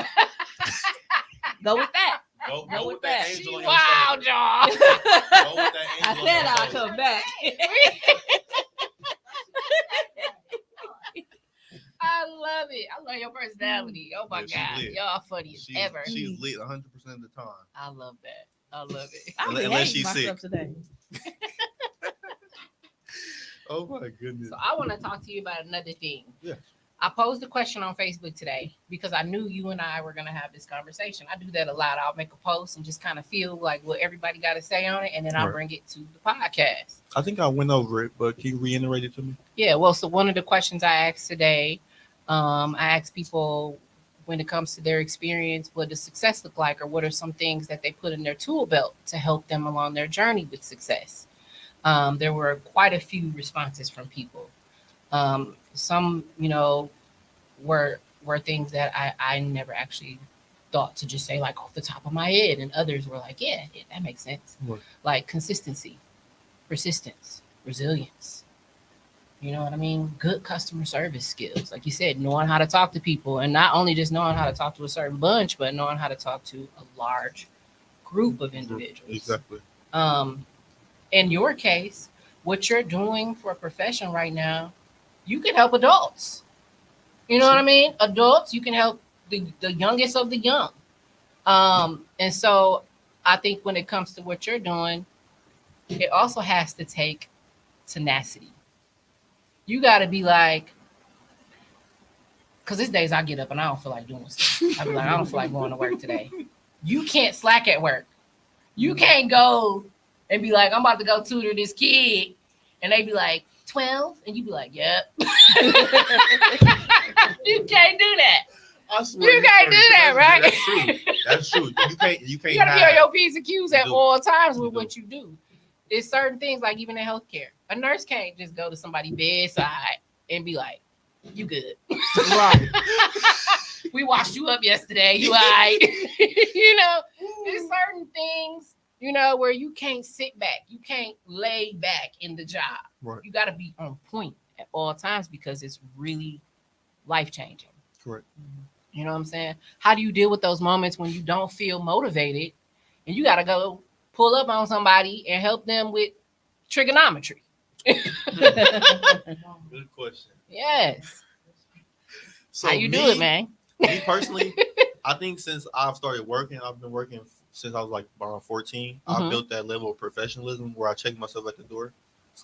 Go with that. Go with that angel on your Wow, shoulder. John. Go with that angel I on said your I'll shoulder. come back. I love it. I love your personality. Oh my Yeah, God. Y'all funny as ever. She's lit 100% of the time. I love that. I love it. I'm Unless she's myself sick. today. Oh my goodness. So I want to talk to you about another thing. Yeah. I posed a question on Facebook today because I knew you and I were going to have this conversation. I do that a lot. I'll make a post and just kind of feel like what everybody got to say on it, and then I'll bring it to the podcast. I think I went over it, but can you reiterate it to me? Yeah, well, so one of the questions I asked today, I asked people when it comes to their experience, what does success look like, or what are some things that they put in their tool belt to help them along their journey with success? There were quite a few responses from people. Some, were things that I never actually thought to just say like off the top of my head, and others were like, yeah, that makes sense. Right. Like consistency, persistence, resilience. You know what I mean? Good customer service skills. Like you said, knowing how to talk to people, and not only just knowing how to talk to a certain bunch, but knowing how to talk to a large group of individuals. Exactly. In your case, what you're doing for a profession right now, you can help adults. You know what I mean? Adults, you can help the youngest of the young. And so I think when it comes to what you're doing, it also has to take tenacity. You got to be like, because these days I get up and I don't feel like doing stuff. I be like, I don't feel like going to work today. You can't slack at work. You can't go and be like, I'm about to go tutor this kid. And they be like, 12, and you be like, yep. You can't do that. I swear You can't do that, right? That's true. That's true. You can't. You gotta be on hide. your P's and Q's at You do. all times with You do. what you do. There's certain things, like even in healthcare, a nurse can't just go to somebody's bedside and be like, "You good?" Right. We washed you up yesterday. You all right? You know, there's certain things, you know, where you can't sit back. You can't lay back in the job. Right. You got to be on point at all times because it's really life changing. Correct. You know what I'm saying? How do you deal with those moments when you don't feel motivated and you got to go pull up on somebody and help them with trigonometry? Good question. Yes. So How you do it, man? Me personally, I think since I've started working, I've been working since I was like around 14. I built that level of professionalism where I check myself at the door.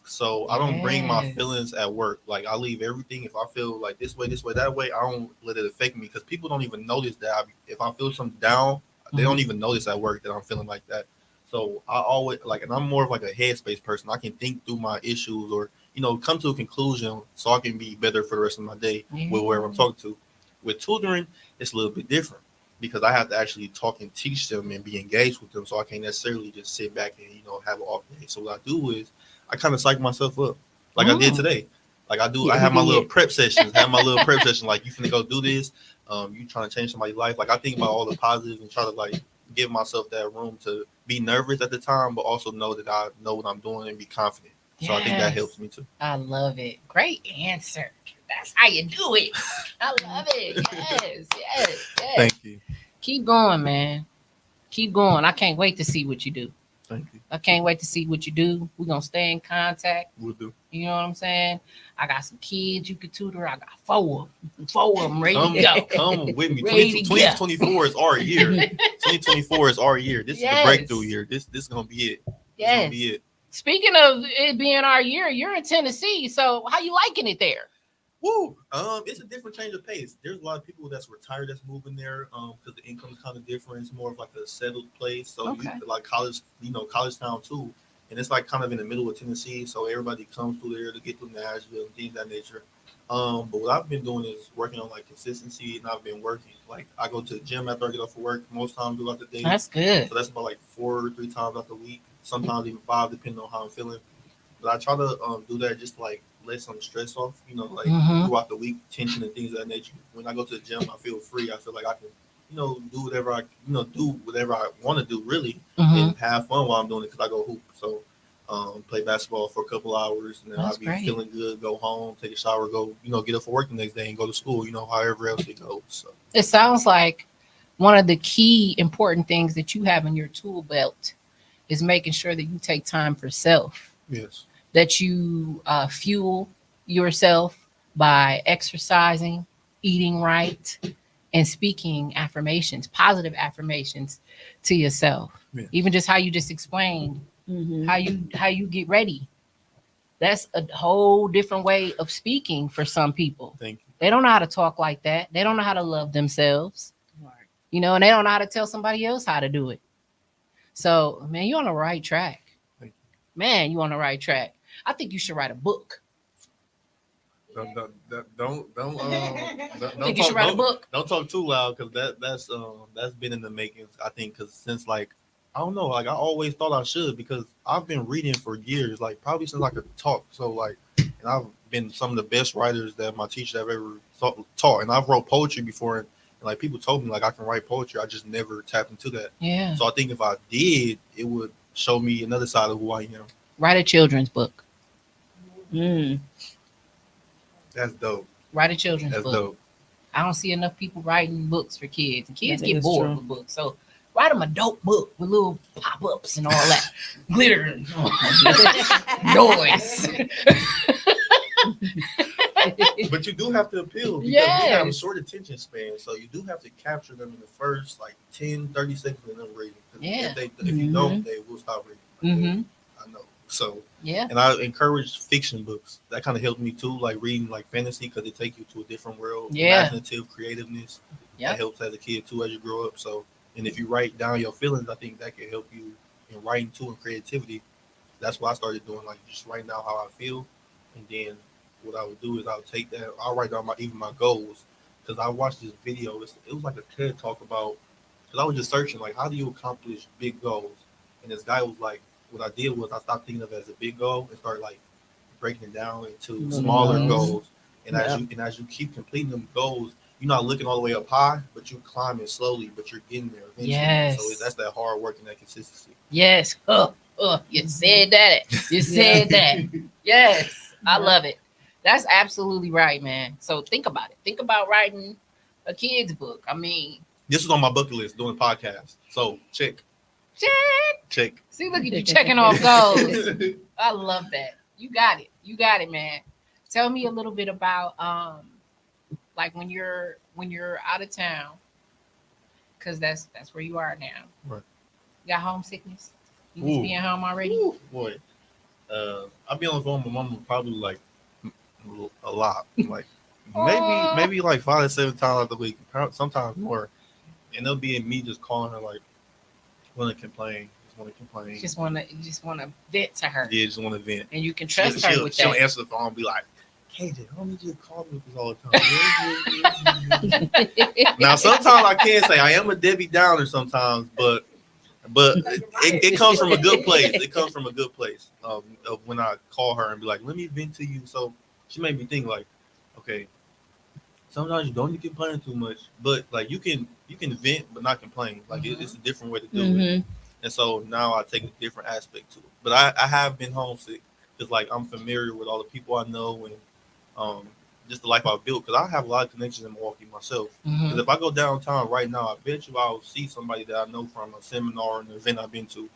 So I don't bring my feelings at work. Like I leave everything. If I feel like this way, that way, I don't let it affect me because people don't even notice that. If I feel something down, they don't even notice at work that I'm feeling like that. So I always like, and I'm more of like a headspace person. I can think through my issues or, you know, come to a conclusion so I can be better for the rest of my day with whoever I'm talking to. With tutoring, it's a little bit different because I have to actually talk and teach them and be engaged with them. So I can't necessarily just sit back and, you know, have an off day. So what I do is I kind of psych myself up like I did today. Like I do, I have my little prep sessions, like you finna go do this. You trying to change somebody's life. Like I think about all the positives and try to like give myself that room to be nervous at the time, but also know that I know what I'm doing and be confident. So I think that helps me too. I love it. Great answer. That's how you do it. I love it. Yes. Thank you. Keep going, man. Keep going. I can't wait to see what you do. Thank you. I can't wait to see what you do. We're going to stay in contact. We'll do. You know what I'm saying? I got some kids you could tutor. I got four of them ready to go. Come with me. Ready to 2024 is our year. 2024 is our year. This is the breakthrough year. This is going to be it. Yes. Gonna be it. Speaking of it being our year, you're in Tennessee. So how you liking it there? Woo! It's a different change of pace. There's a lot of people that's retired that's moving there because the income's kind of different. It's more of like a settled place. So you like college, you know, college town too. And it's like kind of in the middle of Tennessee. So everybody comes through there to get to Nashville and things of that nature. But what I've been doing is working on like consistency, and I've been working. Like I go to the gym after I get off of work most times throughout the day. That's good. So that's about like 4 or 3 times out the week. Sometimes even 5, depending on how I'm feeling. But I try to do that just to, like let some stress off, you know, like throughout the week, tension and things of that nature. When I go to the gym, I feel free. I feel like I can, you know, do whatever I want to do, really, and have fun while I'm doing it because I go hoop. So play basketball for a couple hours, and then I'll be feeling good, go home, take a shower, go, you know, get up for work the next day and go to school, you know, however else it goes. So it sounds like one of the key important things that you have in your tool belt is making sure that you take time for self. Yes. That you fuel yourself by exercising, eating right, and speaking affirmations, positive affirmations to yourself. Yes. Even just how you just explained how you get ready. That's a whole different way of speaking for some people. Thank you. They don't know how to talk like that. They don't know how to love themselves. Right. You know, and they don't know how to tell somebody else how to do it. So, man, you're on the right track. Thank you. Man, you're on the right track. I think you should write a book. Don't think you should write a book. Don't talk too loud because that's been in the makings. I think because since like I don't know, like I always thought I should because I've been reading for years, like probably since I could talk. So like, and I've been some of the best writers that my teacher have ever taught, and I've wrote poetry before, and like people told me like I can write poetry. I just never tapped into that. Yeah. So I think if I did, it would show me another side of who I am. Write a children's book. That's dope. Write a children's book. That's dope. I don't see enough people writing books for kids, and kids get bored with books. So write them a dope book with little pop-ups and all that glitter and noise. But you do have to appeal because we have a short attention span, so you do have to capture them in the first like 10, 30 seconds of them reading. If you don't, they will stop reading. I know. So and I encourage fiction books. That kind of helped me too, like reading like fantasy because it takes you to a different world. Imaginative creativeness. That helps as a kid too as you grow up. So, and if you write down your feelings, I think that can help you in writing too and creativity. That's what I started doing, like just writing down how I feel And then what I would do is I would take that, I'll write down my goals. Because I watched this video, it was like a TED talk about, because I was just searching, like, how do you accomplish big goals? And this guy was like, what I did was I stopped thinking of it as a big goal and started like breaking it down into smaller goals. And as you keep completing them goals, you're not looking all the way up high, but you're climbing slowly, but you're getting there eventually. Yes. So that's that hard work and that consistency. Yes. You said that. You said that. Yes. I love it. That's absolutely right, man. So think about it. Think about writing a kid's book. I mean, this was on my bucket list doing a podcast. So check. See, look at you checking off goals. I love that. You got it. You got it, man. Tell me a little bit about like when you're out of town, because that's where you are now. Right. You got homesickness? You just being home already? Ooh, boy. I'll be on the phone with my mom probably like a lot. Like maybe like 5 to 7 times out the week, sometimes more. And it'll be me just calling her like want to complain. You just want to vent to her. Yeah, just want to vent. And you can trust her with that. She'll answer the phone and be like, KJ, I don't need you to call me this all the time. Now, sometimes I can say I am a Debbie Downer sometimes, but it comes from a good place. It comes from a good place of when I call her and be like, let me vent to you. So she made me think like, okay, sometimes you don't need to complain too much, but like you can vent but not complain. Like it's a different way to do it. And so now I take a different aspect to it. But I have been homesick because like I'm familiar with all the people I know and just the life I've built. Because I have a lot of connections in Milwaukee myself. Because if I go downtown right now, I bet you I'll see somebody that I know from a seminar and an event I've been to.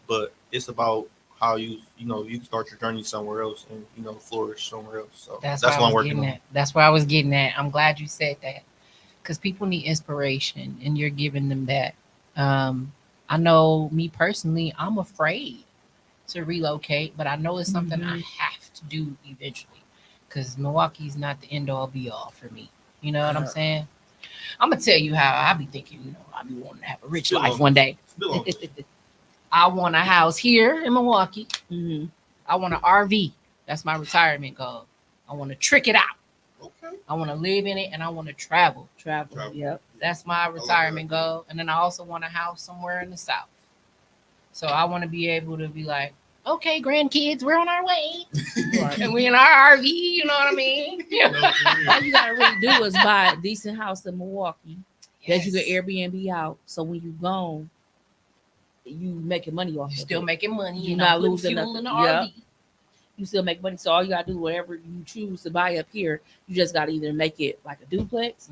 But it's about how you can start your journey somewhere else and flourish somewhere else. So that's what I'm working on. That's where I was getting at. I'm glad you said that because people need inspiration and you're giving them that. I know me personally, I'm afraid to relocate, but I know it's something I have to do eventually because Milwaukee's not the end all be all for me. You know what I'm saying? I'm gonna tell you how I be thinking. I be wanting to have a rich life one day. I want a house here in Milwaukee. I want an RV. That's my retirement goal. I want to trick it out. Okay. I want to live in it and I want to travel. Yep. That's my retirement goal. And then I also want a house somewhere in the South. So I want to be able to be like, okay, grandkids, we're on our way. And we're in our RV, you know what I mean? All you gotta really do is buy a decent house in Milwaukee that you can Airbnb out. So when you're gone, you making money off. You're still making money. You're not losing fuel in the RV. RV. You still make money. So all you gotta do, whatever you choose to buy up here, you just gotta either make it like a duplex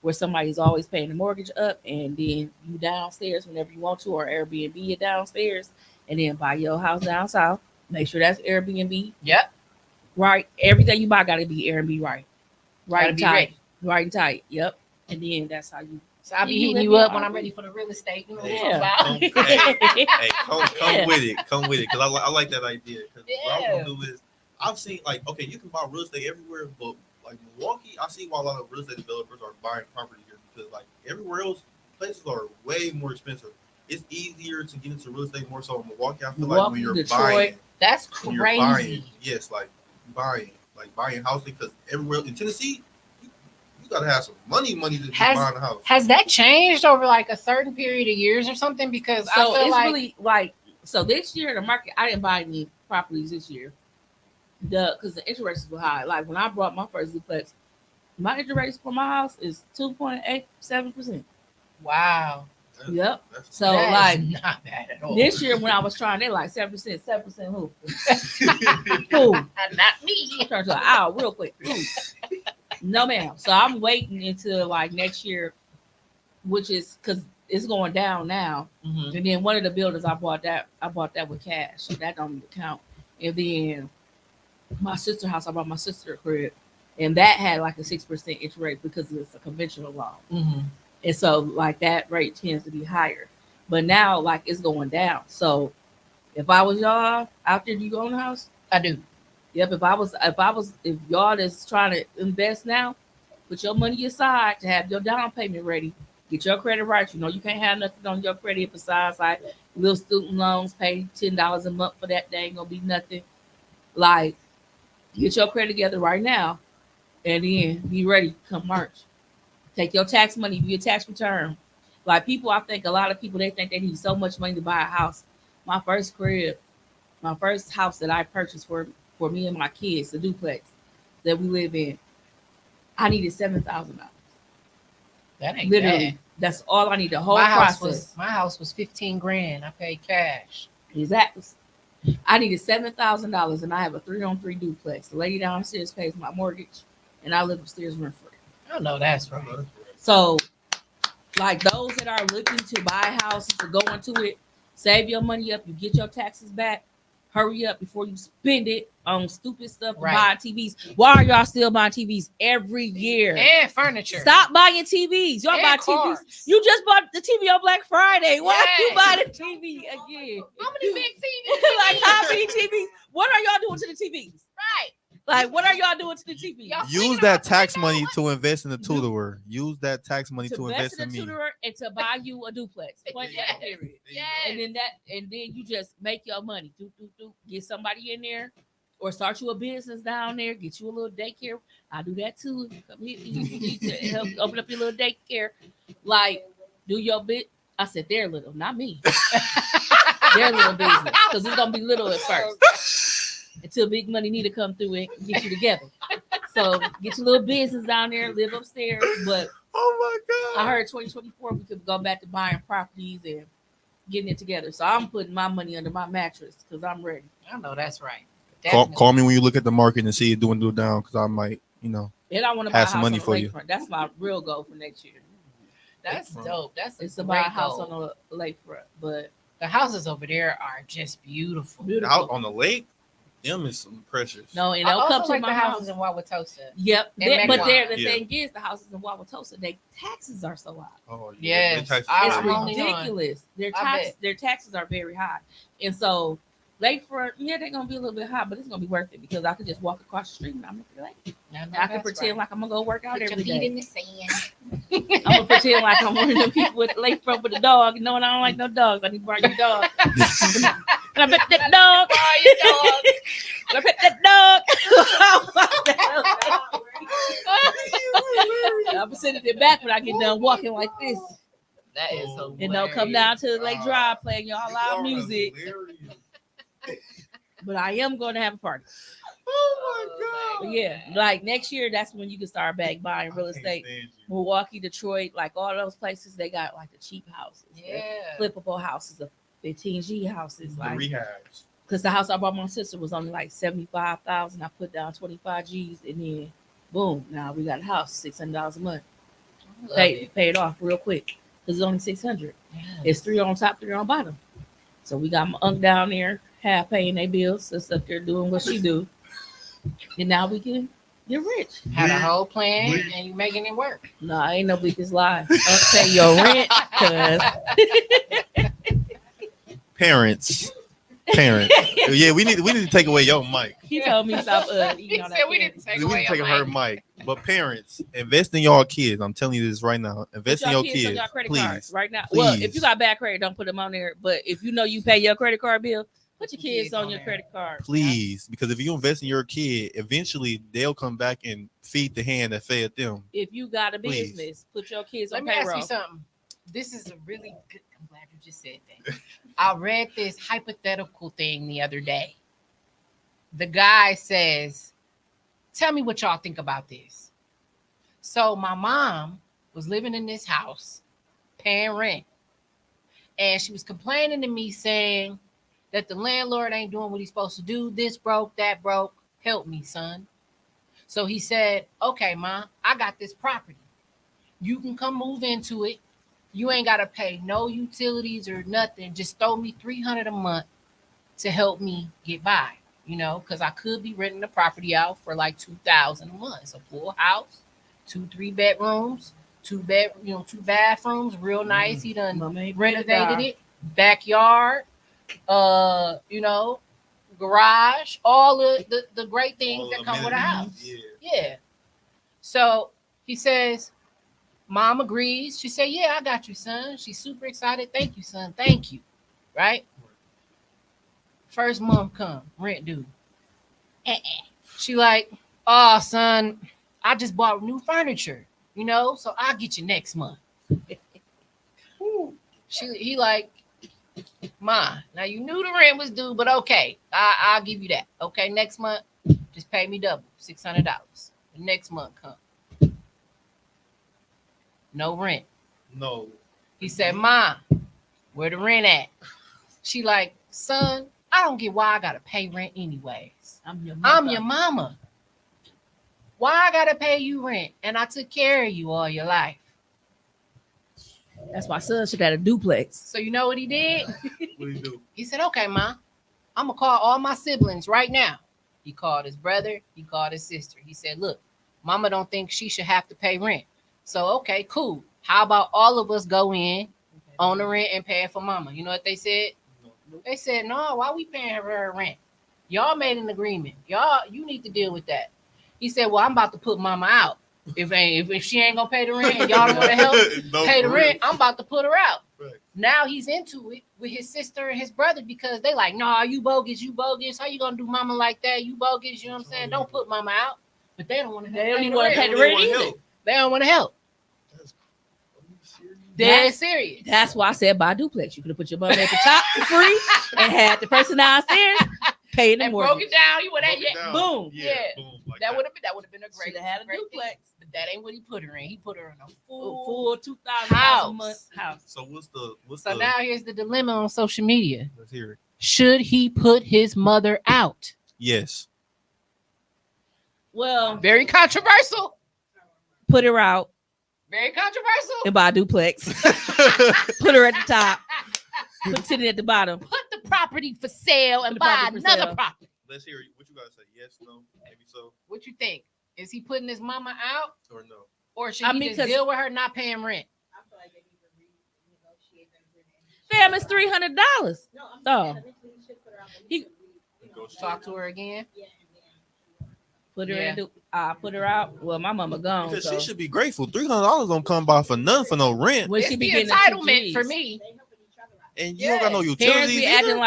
where somebody's always paying the mortgage up, and then you downstairs whenever you want to, or Airbnb it downstairs, and then buy your house down south. Make sure that's Airbnb. Yep. Right. Everything you buy gotta be Airbnb right. Right and tight. Ready. Right and tight. Yep. And then that's how you. So I'll be hitting you up when I'm ready for the real estate. You know what I'm talking about? Come with it. Come with it. Because I like that idea. Because what I'm going to do is, I've seen, like, okay, you can buy real estate everywhere, but, like, Milwaukee, I see why a lot of real estate developers are buying property here. Because, like, everywhere else, places are way more expensive. It's easier to get into real estate more so in Milwaukee. I feel like when you're Detroit, buying. That's crazy. When you're buying, yes, like, buying housing. Because everywhere in Tennessee, gotta have some money to buy the house. Has that changed over like a certain period of years or something? Because I feel it's really like this year the market. I didn't buy any properties this year. Because the interest rates were high. Like when I bought my first duplex, my interest rates for my house is 2.87%. Wow. Yep. So that's like not bad at all. This year when I was trying, they like 7%. 7% who? Who? Not me. Turn to an hour real quick. Who? No, ma'am. So I'm waiting until like next year, which is because it's going down now. And then one of the builders I bought that with cash. So that don't even count. And then my sister's house, I bought my sister a crib, and that had like a 6% interest rate because it's a conventional loan. And so like that rate tends to be higher. But now like it's going down. So if I was y'all out there, do you own a house? I do. Yep, if y'all is trying to invest now, put your money aside to have your down payment ready. Get your credit right. You know you can't have nothing on your credit besides like little student loans. Pay $10 a month for that. They ain't gonna be nothing. Like Get your credit together right now, and then be ready come March. Take your tax money, your tax return. Like people, I think a lot of people they think they need so much money to buy a house. My first crib, my first house that I purchased for me and my kids, the duplex that we live in, I needed $7,000. That ain't Literally, bad. that's all I need. The whole My house process. my house was 15 grand. I paid cash. Exactly. I needed $7,000, and I have a 3-on-3 duplex. The lady downstairs pays my mortgage, and I live upstairs rent free. I know that's right. So, like those that are looking to buy houses to go into it, save your money up. You get your taxes back. Hurry up before you spend it on stupid stuff. Right. Buying TVs. Why are y'all still buying TVs every year? And furniture. Stop buying TVs. Y'all And buy cars. TVs. You just bought the TV on Black Friday. Why Yes. you buy the TV again? How many big TVs? Like how many TVs? What are y'all doing to the TVs? Right. Like what are y'all doing to the TVs? Y'all Use thinking that about tax putting money that to invest in the tutorer. Use that tax money to invest in a me. tutorer and to buy you a duplex. Point blank Yes. period. Yes. And then you just make your money. Get somebody in there, or start you a business down there. Get you a little daycare. I do that too. Come here, you need to help open up your little daycare. Like do your bit. I said they're little, not me. Their little business because it's gonna be little at first until big money need to come through and get you together. So get your little business down there, live upstairs. But Oh my I god! heard 2024 we could go back to buying properties and getting it together. So I'm putting my money under my mattress because I'm ready. I know that's right. Call me when you look at the market and see it doing down because I might, And I want to buy a Have house some on money the for you. lakefront. That's my real goal for next year. That's dope. That's a It's to buy a great house goal. on the lakefront. But The houses over there are just beautiful. beautiful. out on the lake, them is some precious. No, and I they'll also come to like my the house. houses in Wauwatosa. Yep. And But Megawan. the Yeah. thing is, the houses in Wauwatosa, their taxes are so high. Oh Yes. they taxes I- It's I'm only on- ridiculous. I Their taxes are very high, and so lakefront, yeah, they're gonna be a little bit high, but it's gonna be worth it because I could just walk across the street and I'm gonna be like, I can pretend like I'm gonna go work out Put your every feet day. in the sand. I'm gonna pretend like I'm one of them people with lakefront with a dog, knowing I don't like no dogs. I need to borrow your dog. And I bet that dog. Borrow your dog. And I bet that dog. I'm gonna send it back when I get done walking like this. That is hilarious. And they'll come down to the Lake Drive playing y'all loud music. But I am going to have a party. Oh But yeah, like next year, that's when you can start back buying real estate. Milwaukee, Detroit, like all those places, they got like the cheap houses, Yeah. the flippable houses, the 15G houses. The Like, rehabs. because the house I bought my sister was only like 75,000. I put down 25 G's, and then boom, now we got a house, $600 a month. Love Pay it. it off real quick because it's only 600. Yes. It's 3 on top, 3 on bottom. So we got my uncle down there, half paying their bills, that's up there doing what she do, and now we can get rich. Had a whole plan and you making it work. No, I ain't no biggest lie. Pay your rent, cause Parents. Yeah, we need to take away your mic. he told me stop He eating all said that we candy. didn't take We away need to take your her mic. mic. But parents, invest in your kids. I'm telling you this right now. Invest Put in your your kids on kids. your credit Please. cards right now. Well, if Please. you got bad credit, don't put them on there. But if you know you pay your credit card bill, put your kids on your there. credit card. Please. Because if you invest in your kid, eventually they'll come back and feed the hand that fed them. If you got a Please. business, put your kids Let on me ask payroll. you something. This is a really good. I'm glad you just said that. I read this hypothetical thing the other day. The guy says, "Tell me what y'all think about this." So my mom was living in this house, paying rent, and she was complaining to me saying that the landlord ain't doing what he's supposed to do. This broke, that broke. Help me, son. So he said, "Okay, ma, I got this property. You can come move into it. You ain't got to pay no utilities or nothing. Just throw me $300 a month to help me get by, because I could be renting the property out for like $2,000 a month. It's a full house, 2-3 bedrooms, two bathrooms, real nice. He done Mama ain't renovated it, backyard, garage, all of the great things that come with a house. Yeah. So he says, Mom agrees. She said, "Yeah, I got you, son." She's super excited. "Thank you, son. Thank you." Right? First month come, rent due. She like, oh son, I just bought new furniture, so I'll get you next month. He like, Ma, now you knew the rent was due, but okay, I'll give you that. Okay, next month, just pay me double, $600. The next month come, no rent. No. He said, Ma, where the rent at? She like, son, I don't get why I gotta pay rent anyways. I'm your mama. Why I gotta pay you rent? And I took care of you all your life. That's my son should have a duplex. So you know what he did? What do you do? He said, okay, Ma, I'm gonna call all my siblings right now. He called his brother, he called his sister. He said, look, Mama don't think she should have to pay rent. So okay, cool. How about all of us go in on the rent and pay it for Mama? You know what they said? They said, no, why we paying her rent? Y'all made an agreement. You need to deal with that. He said, well, I'm about to put Mama out. If she ain't gonna pay the rent and y'all don't want to help pay the rent, I'm about to put her out. Right. Now he's into it with his sister and his brother because they like, nah, you bogus. How you gonna do Mama like that? You bogus. You know what I'm saying? Don't put Mama out. But they don't want to. They don't even want to pay the rent either. They don't want to help. Dead serious. That's why I said buy a duplex. You could have put your money at the top for free and had the person downstairs paying the mortgage. Broke it down. You would have boom. Yeah. Boom, like that would have been a great. Should have had a duplex. Thing. But that ain't what he put her in. He put her in a full $2,000 a month house. So So now here's the dilemma on social media. Let's hear it. Should he put his mother out? Yes. Well, very controversial. Put her out. Very controversial. And buy a duplex. Put her at the top. Put it at the bottom. Put the property for sale and buy another property. Let's hear what you gotta say. Yes, no, maybe so. What you think? Is he putting his mama out? Or no? Or should he just deal with her not paying rent? I feel like they need to renegotiate that Fam, rent. it's $300. No, I'm saying he should put her out. He talk to her again. Yeah. Put her in. Put her out. Well, my mama gone. Because she should be grateful. $300 don't come by for none for no rent. When she be getting entitlement for me. And you don't got no utilities. Parents be acting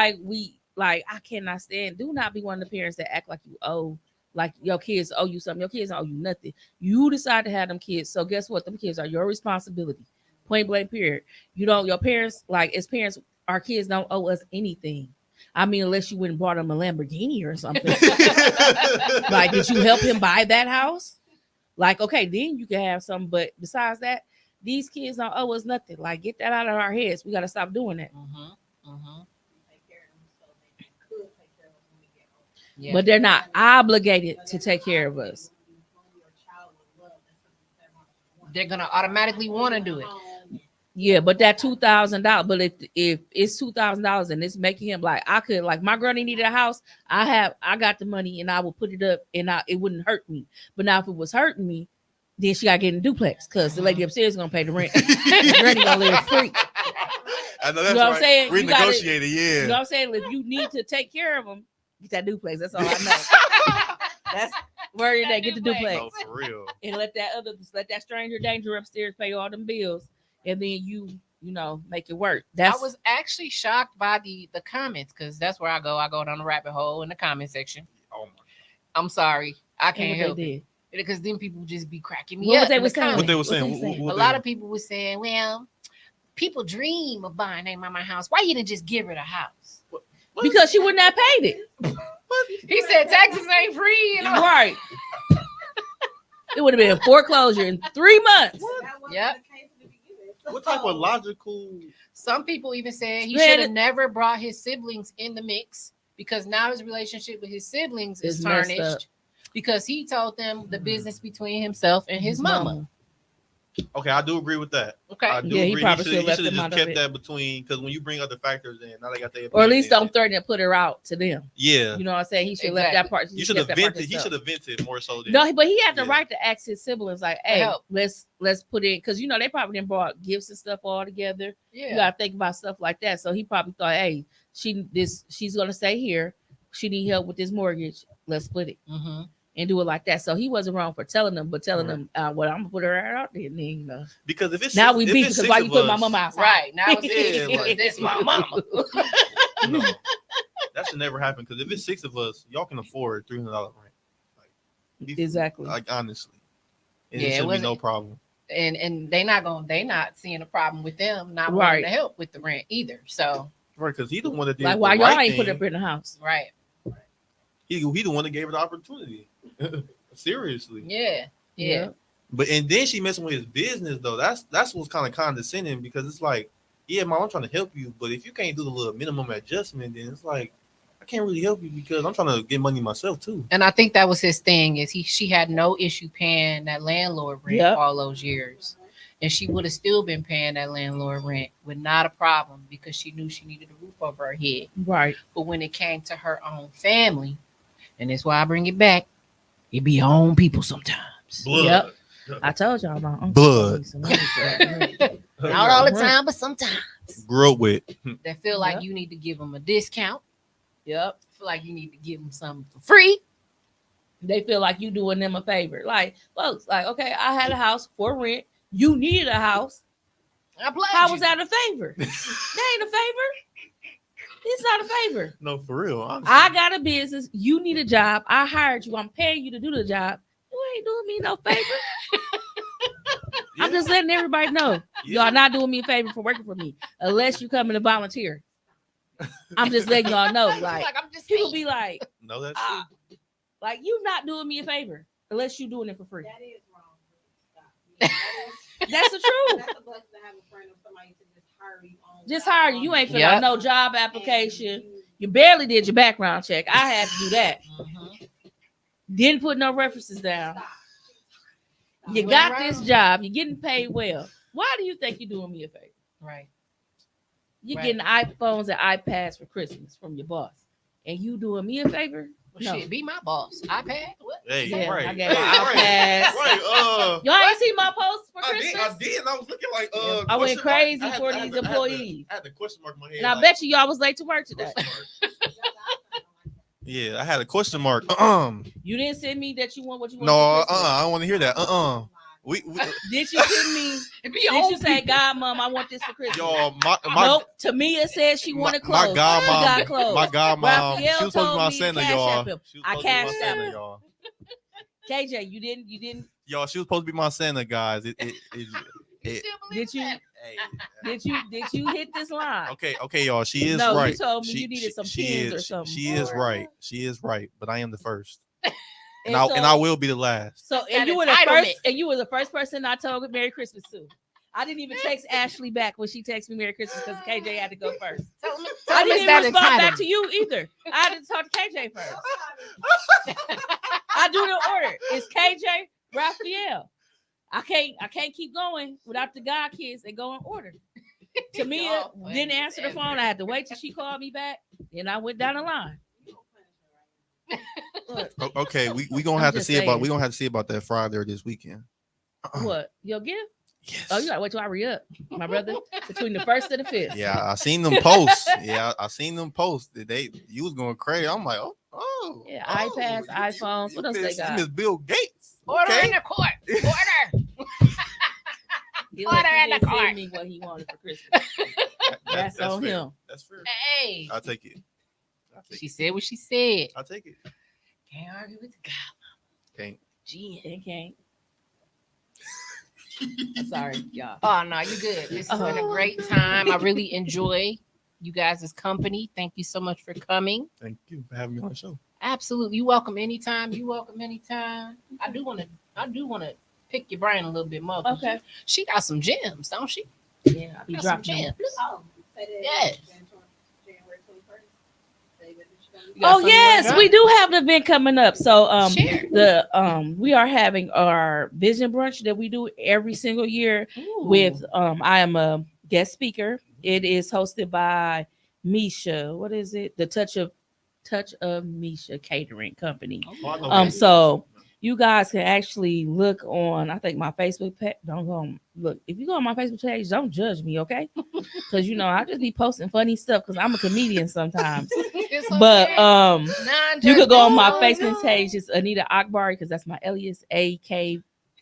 like I cannot stand. Do not be one of the parents that act like you owe, like your kids owe you something. Your kids don't owe you nothing. You decide to have them kids. So guess what? Them kids are your responsibility. Point blank period. Your parents, as parents, our kids don't owe us anything. I mean, unless you went and bought him a Lamborghini or something. Like, did you help him buy that house? Like, okay, then you can have something. But besides that, these kids don't owe us nothing. Like, get that out of our heads. We got to stop doing that. Yeah. But they're not obligated to take care of us. They're going to automatically want to do it. Yeah, but that $2,000. But if it's $2,000 and it's making him I could my granny needed a house. I got the money and I will put it up and it wouldn't hurt me. But now if it was hurting me, then she got to get in a duplex because the lady upstairs is gonna pay the rent. The granny gonna live free. I know that's what I'm saying. Renegotiated, yeah. You know what I'm saying? If you need to take care of them, get that duplex. That's all I know. That's where they get the duplex. Oh, for real. And let that stranger danger upstairs pay all them bills. And then you make it work. I was actually shocked by the comments because that's where I go down the rabbit hole in the comment section. Oh my! I'm sorry, I can't help it because then people just be cracking me up. What they were saying? A lot of people were saying, "Well, people dream of buying their mama house. Why you didn't just give her the house?" What? Because she wouldn't have paid it. He said taxes ain't free. Right. It would have been a foreclosure in 3 months. Yep. What type of logical? Some people even said he should have never brought his siblings in the mix because now his relationship with his siblings is tarnished because he told them the business between himself and his mama. Okay, I do agree with that. Okay, I do agree. He should have just kept that between because when you bring other factors in, now they got their or at least don't threaten to put her out to them. Yeah, you know what I'm saying. He should have left that part. You should have vented. He should have vented more so. No, but he had the right to ask his siblings like, "Hey, let's put in," because they probably didn't brought gifts and stuff all together. Yeah, you gotta think about stuff like that. So he probably thought, "Hey, she's gonna stay here. She need help with this mortgage. Let's split it." Mm-hmm. And do it like that. So he wasn't wrong for telling them, but telling them, well, I'm gonna put her out there. Because if it's now we beat because why you put my mama outside? Right. Now it's this my mama. No, that should never happen. Because if it's 6 of us, y'all can afford $300 rent. Like, Exactly. Like honestly, and Yeah, it it should be no wasn't- problem. And they not seeing a problem with them not Right. wanting to help with the rent either. So Right, because he the one that did Like the why y'all right ain't put thing. up in the house? right, He the one that gave her the opportunity. Seriously. yeah. But and then she messing with his business though. That's what's kind of condescending because it's like, yeah, mom, I'm trying to help you, but if you can't do the little minimum adjustment, then it's like I can't really help you because I'm trying to get money myself too. And I think that was his thing is she had no issue paying that landlord rent Yep. all those years. And she would have still been paying that landlord rent with not a problem because she knew she needed a roof over her head. Right. But when it came to her own family, and that's why I bring it back, it be your own people sometimes. Blood. Yep. I told y'all my uncle Blood. told me some money for that rent. Not all the time, but sometimes. Grew up with. That feel like Yep. you need to give them a discount. Yep. Feel like you need to give them something for free. They feel like you doing them a favor. Like, folks, like, okay, I had a house for rent. You needed a house. I pledge How you. was that a favor? That ain't a favor. It's not a favor. No, for real. Honestly. I got a business. You need a job. I hired you. I'm paying you to do the job. You ain't doing me no favor. I'm just letting everybody know. Y'all not doing me a favor for working for me unless you come in to volunteer. I'm just letting y'all know. Like, I'm just people saying. be like, No, that's ah, like you not doing me a favor unless you doing it for free. That is wrong. Stop. That's the truth. That's a blessing to have a friend or somebody to just hire you on. Just hire you. You ain't filling Yep. out no job application. You barely did your background check. I had to do that. Mhm. Didn't put no references down. Stop. You Went got around. this job. You're getting paid well. Why do you think you're doing me a favor? Right. You're Right. getting iPhones and iPads for Christmas from your boss, and you doing me a favor? Well, No. shit, be my boss. iPad. What? hey, Yeah, right. I gave Hey, her right. iPads. Right. Y'all ain't see my post for I Christmas? did. And I was looking like, I went question mark. crazy I had- for I had these the- I had the- employees. I had the question mark in my head. And I like, bet you y'all was late to work today. question mark. Yeah, I had a question mark. You didn't send me that you want what you want. No, for Christmas. I don't want to hear that. We Did you send me? It be Did your you own say, people. God, Mom, I want this for Christmas? y'all, my Nope. Tamia said she wanted clothes. My godmom, She got clothes. my godmom, Raphael she was supposed to be told my me to Santa, cash y'all. app him. She was I supposed to be my cashed Santa, app. y'all. KJ, you didn't. Y'all, she was supposed to be my Santa, guys. You It- still believe Did you? that? hey, Did you hit this line? okay, y'all. She is No, right. you told me you needed some pins or something. She is right. She is right. But I am the first, and so, I will be the last. So That's and that you were the entitlement. first, and you were the first person I told Merry Christmas to. I didn't even text Ashley back when she texted me Merry Christmas because KJ had to go first. Tell me, I didn't it's even that respond back entitlement. to you either. I had to talk to KJ first. I do the order. It's KJ, Raphael. I can't keep going without the God kids. They go in order. Tamia Y'all funny didn't as answer the ever. phone. I had to wait till she called me back. Then I went down the line. Look, Okay, we gonna I'm have to just see about saying. that Friday or this weekend. what? Your gift? Yes. Oh, you gotta wait till I re-up, my brother. Between the 1st and the 5th. Yeah, I seen them posts. Yeah, I seen them posts. You was going crazy. I'm like, Yeah, iPads, iPhones. What else they You got? miss Bill Gates. Order Okay. in the court. Order. He Order in the didn't cart. send me what he wanted for Christmas. That's on fair. him. That's fair. Hey. I'll take it. She said what she said. I'll take it. Can't argue with the God. Okay. Gee. They can't. Sorry, y'all. Oh no, you good. This has been a great time. I really enjoy you guys' company. Thank you so much for coming. Thank you for having me on the show. Absolutely. You welcome anytime. You welcome anytime. I do want to pick your brain a little bit more. 'cause Okay. She got some gems, don't she? Yeah, I'll be Got some dropping them. gems. Oh, say that Yes. January 21st. Say that it's gonna be- You got Oh something yes, lined we up? do have an event coming up. So Share. we are having our vision brunch that we do every single year with I am a guest speaker. It is hosted by Misha. What is it? The Touch of Misha Catering Company. So you guys can actually look on, I think my Facebook page. Don't go on, look. If you go on my Facebook page, don't judge me, okay? Because I just be posting funny stuff because I'm a comedian sometimes. It's But okay. you could go on my Non-judgmental. Facebook page. It's Anita Akbari because that's my alias,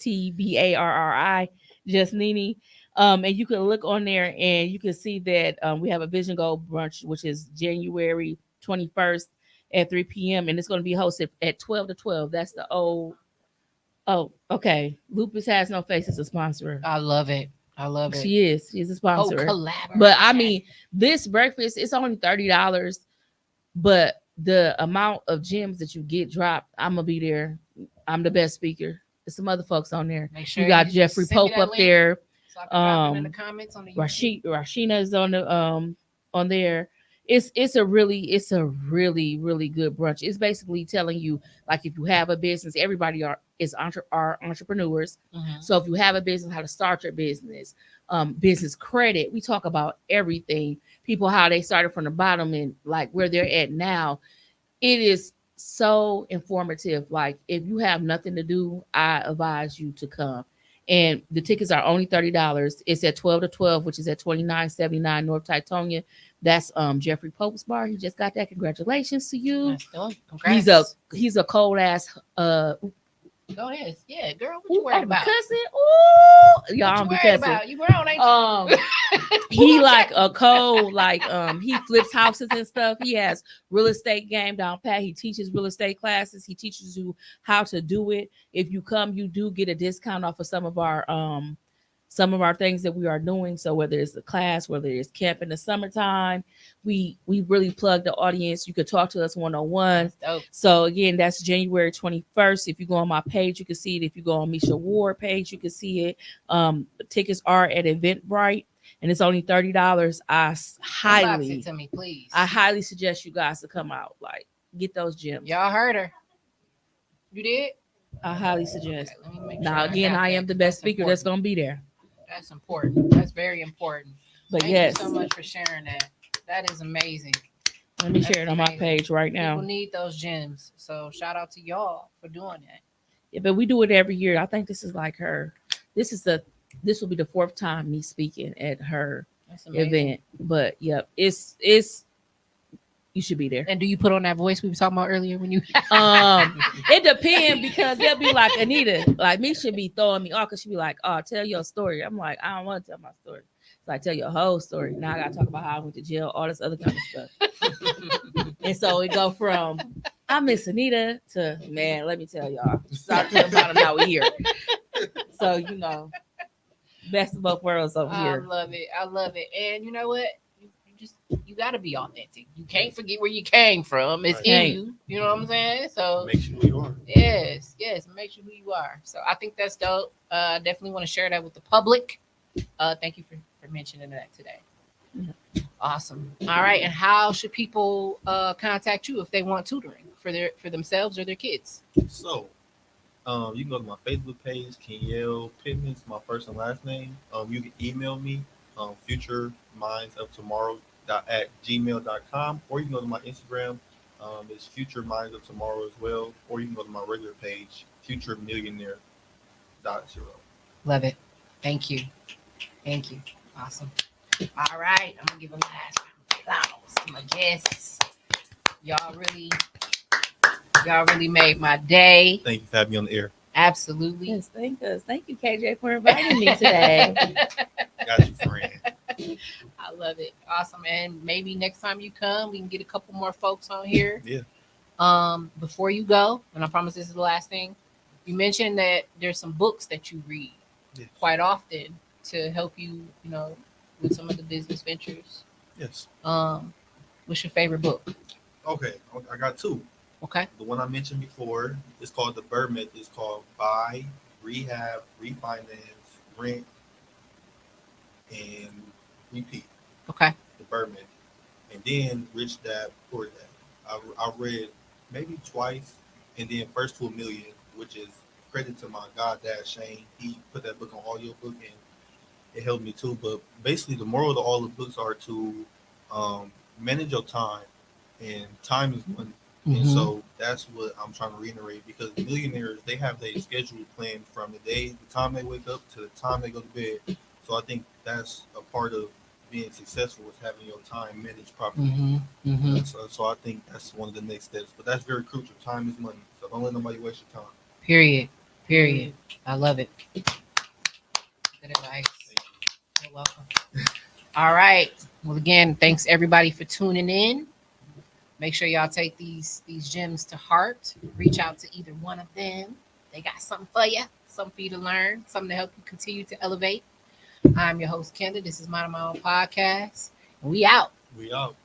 AKTBARRI, just Nini. And you can look on there and you can see that we have a Vision Goal brunch, which is January 21st at 3 p.m. and it's going to be hosted at 12 to 12. That's the old Oh, okay. Lupus Has No Face is a sponsor. I love it. I love it. She is. She's a Oh, sponsor. collaboration. But I mean, this breakfast it's only $30, but the amount of gems that you get dropped, I'm gonna be there. I'm the best speaker. There's some other folks on there. Make sure You got you Jeffrey send me Pope that up link there. so I can drop it in the comments on the YouTube. Rashina is on there. It's a really good brunch. It's basically telling you like if you have a business, everybody are entrepreneurs. Mhm. So if you have a business, how to start your business, business credit. We talk about everything. People how they started from the bottom and like where they're at now. It is so informative. Like if you have nothing to do, I advise you to come. And the tickets are only $30. It's at 12 to 12, which is at 2979 North Titonia. That's Jeffrey Pope's bar. He just got that. Congratulations to you. Nice doing. Congrats. He's a cold ass Go ahead. Yeah, girl. What you worried I'm about? cussing. Ooh, y'all What I'm you be worried cussing. about? You grown, ain't you? He like a cold, like he flips houses and stuff. He has real estate game down pat. He teaches real estate classes. He teaches you how to do it. If you come, you do get a discount off of some of our things that we are doing. So whether it's a class, whether it's camp in the summertime, we really plug the audience. You could talk to us one-on-one. That's dope. So again, that's January 21st. If you go on my page, you can see it. If you go on Misha Ward page, you can see it. Tickets are at Eventbrite, and it's only $30. Inbox it to me, please. I highly suggest you guys to come out. Like, get those gems. Y'all heard her. You did? I highly suggest. Okay, let me make Now, sure again, got I that, am the 'cause best speaker that's important. going to be there. That's important. That's very important. But Thank yes, you so much for sharing that. That is amazing. let me That's share it on my amazing. page right now. People need those gems. So shout out to y'all for doing that. Yeah, but we do it every year. I think this is like her. This will be the fourth time me speaking at her That's amazing. event. But yep, it's you should be there. And do you put on that voice we were talking about earlier when you It depends because they'll be like, Anita, like me should be throwing me off because she'll be like, oh, tell your story. I'm like, I don't want to tell my story. So I tell your whole story. Now I gotta talk about how I went to jail, all this other kind of stuff. And so it go from I miss Anita to man, let me tell y'all. Start to the bottom now we here. So best of both worlds over I here. love it. I love it. And you know what? You gotta be authentic. You can't forget where you came from. It's Right. in you. You know what I'm saying? So Makes you who you are. yes, it makes you who you are. So I think that's dope. Definitely want to share that with the public. Thank you for mentioning that today. Awesome. All right. And how should people contact you if they want tutoring for themselves or their kids? So, you can go to my Facebook page, Kenyelle Pittman, it's my first and last name. You can email me, futuremindoftomorrow@gmail.com, or you can go to my Instagram, it's Future Minds of Tomorrow as well, or you can go to my regular page, futuremillionaire.0. Love it. Thank you. Thank you. Awesome. All right. I'm gonna give a last round of applause to my guests. Y'all really made my day. Thank you for having me on the air. Absolutely. Yes, thank us. Thank you, KJ, for inviting me today. Got you, friend. I love it. Awesome. And maybe next time you come, we can get a couple more folks on here. Yeah. Before you go, and I promise this is the last thing, you mentioned that there's some books that you read Yes. quite often to help you, with some of the business ventures. Yes. What's your favorite book? Okay, I got two. Okay. The one I mentioned before is called The Bird Method. It's called Buy, Rehab, Refinance, Rent, and Repeat. Okay. The Bird Method. And then Rich Dad, Poor Dad. I read maybe twice, and then First to a Million, which is credit to my god dad Shane. He put that book on audiobook, and it helped me too. But basically, the moral of all the books are to manage your time, and time is money. And so that's what I'm trying to reiterate, because millionaires, they have their schedule planned from the time they wake up to the time they go to bed. So I think that's a part of being successful, is having your time managed properly. So I think that's one of the next steps. But that's very crucial. Time is money. So don't let nobody waste your time. Period. I love it. Good advice. You're welcome. All right. Well, again, thanks everybody for tuning in. Make sure y'all take these gems to heart. Reach out to either one of them. They got something for you, something for you to learn, something to help you continue to elevate. I'm your host, Kenda. This is Mind of My Own Podcast. And we out. We out.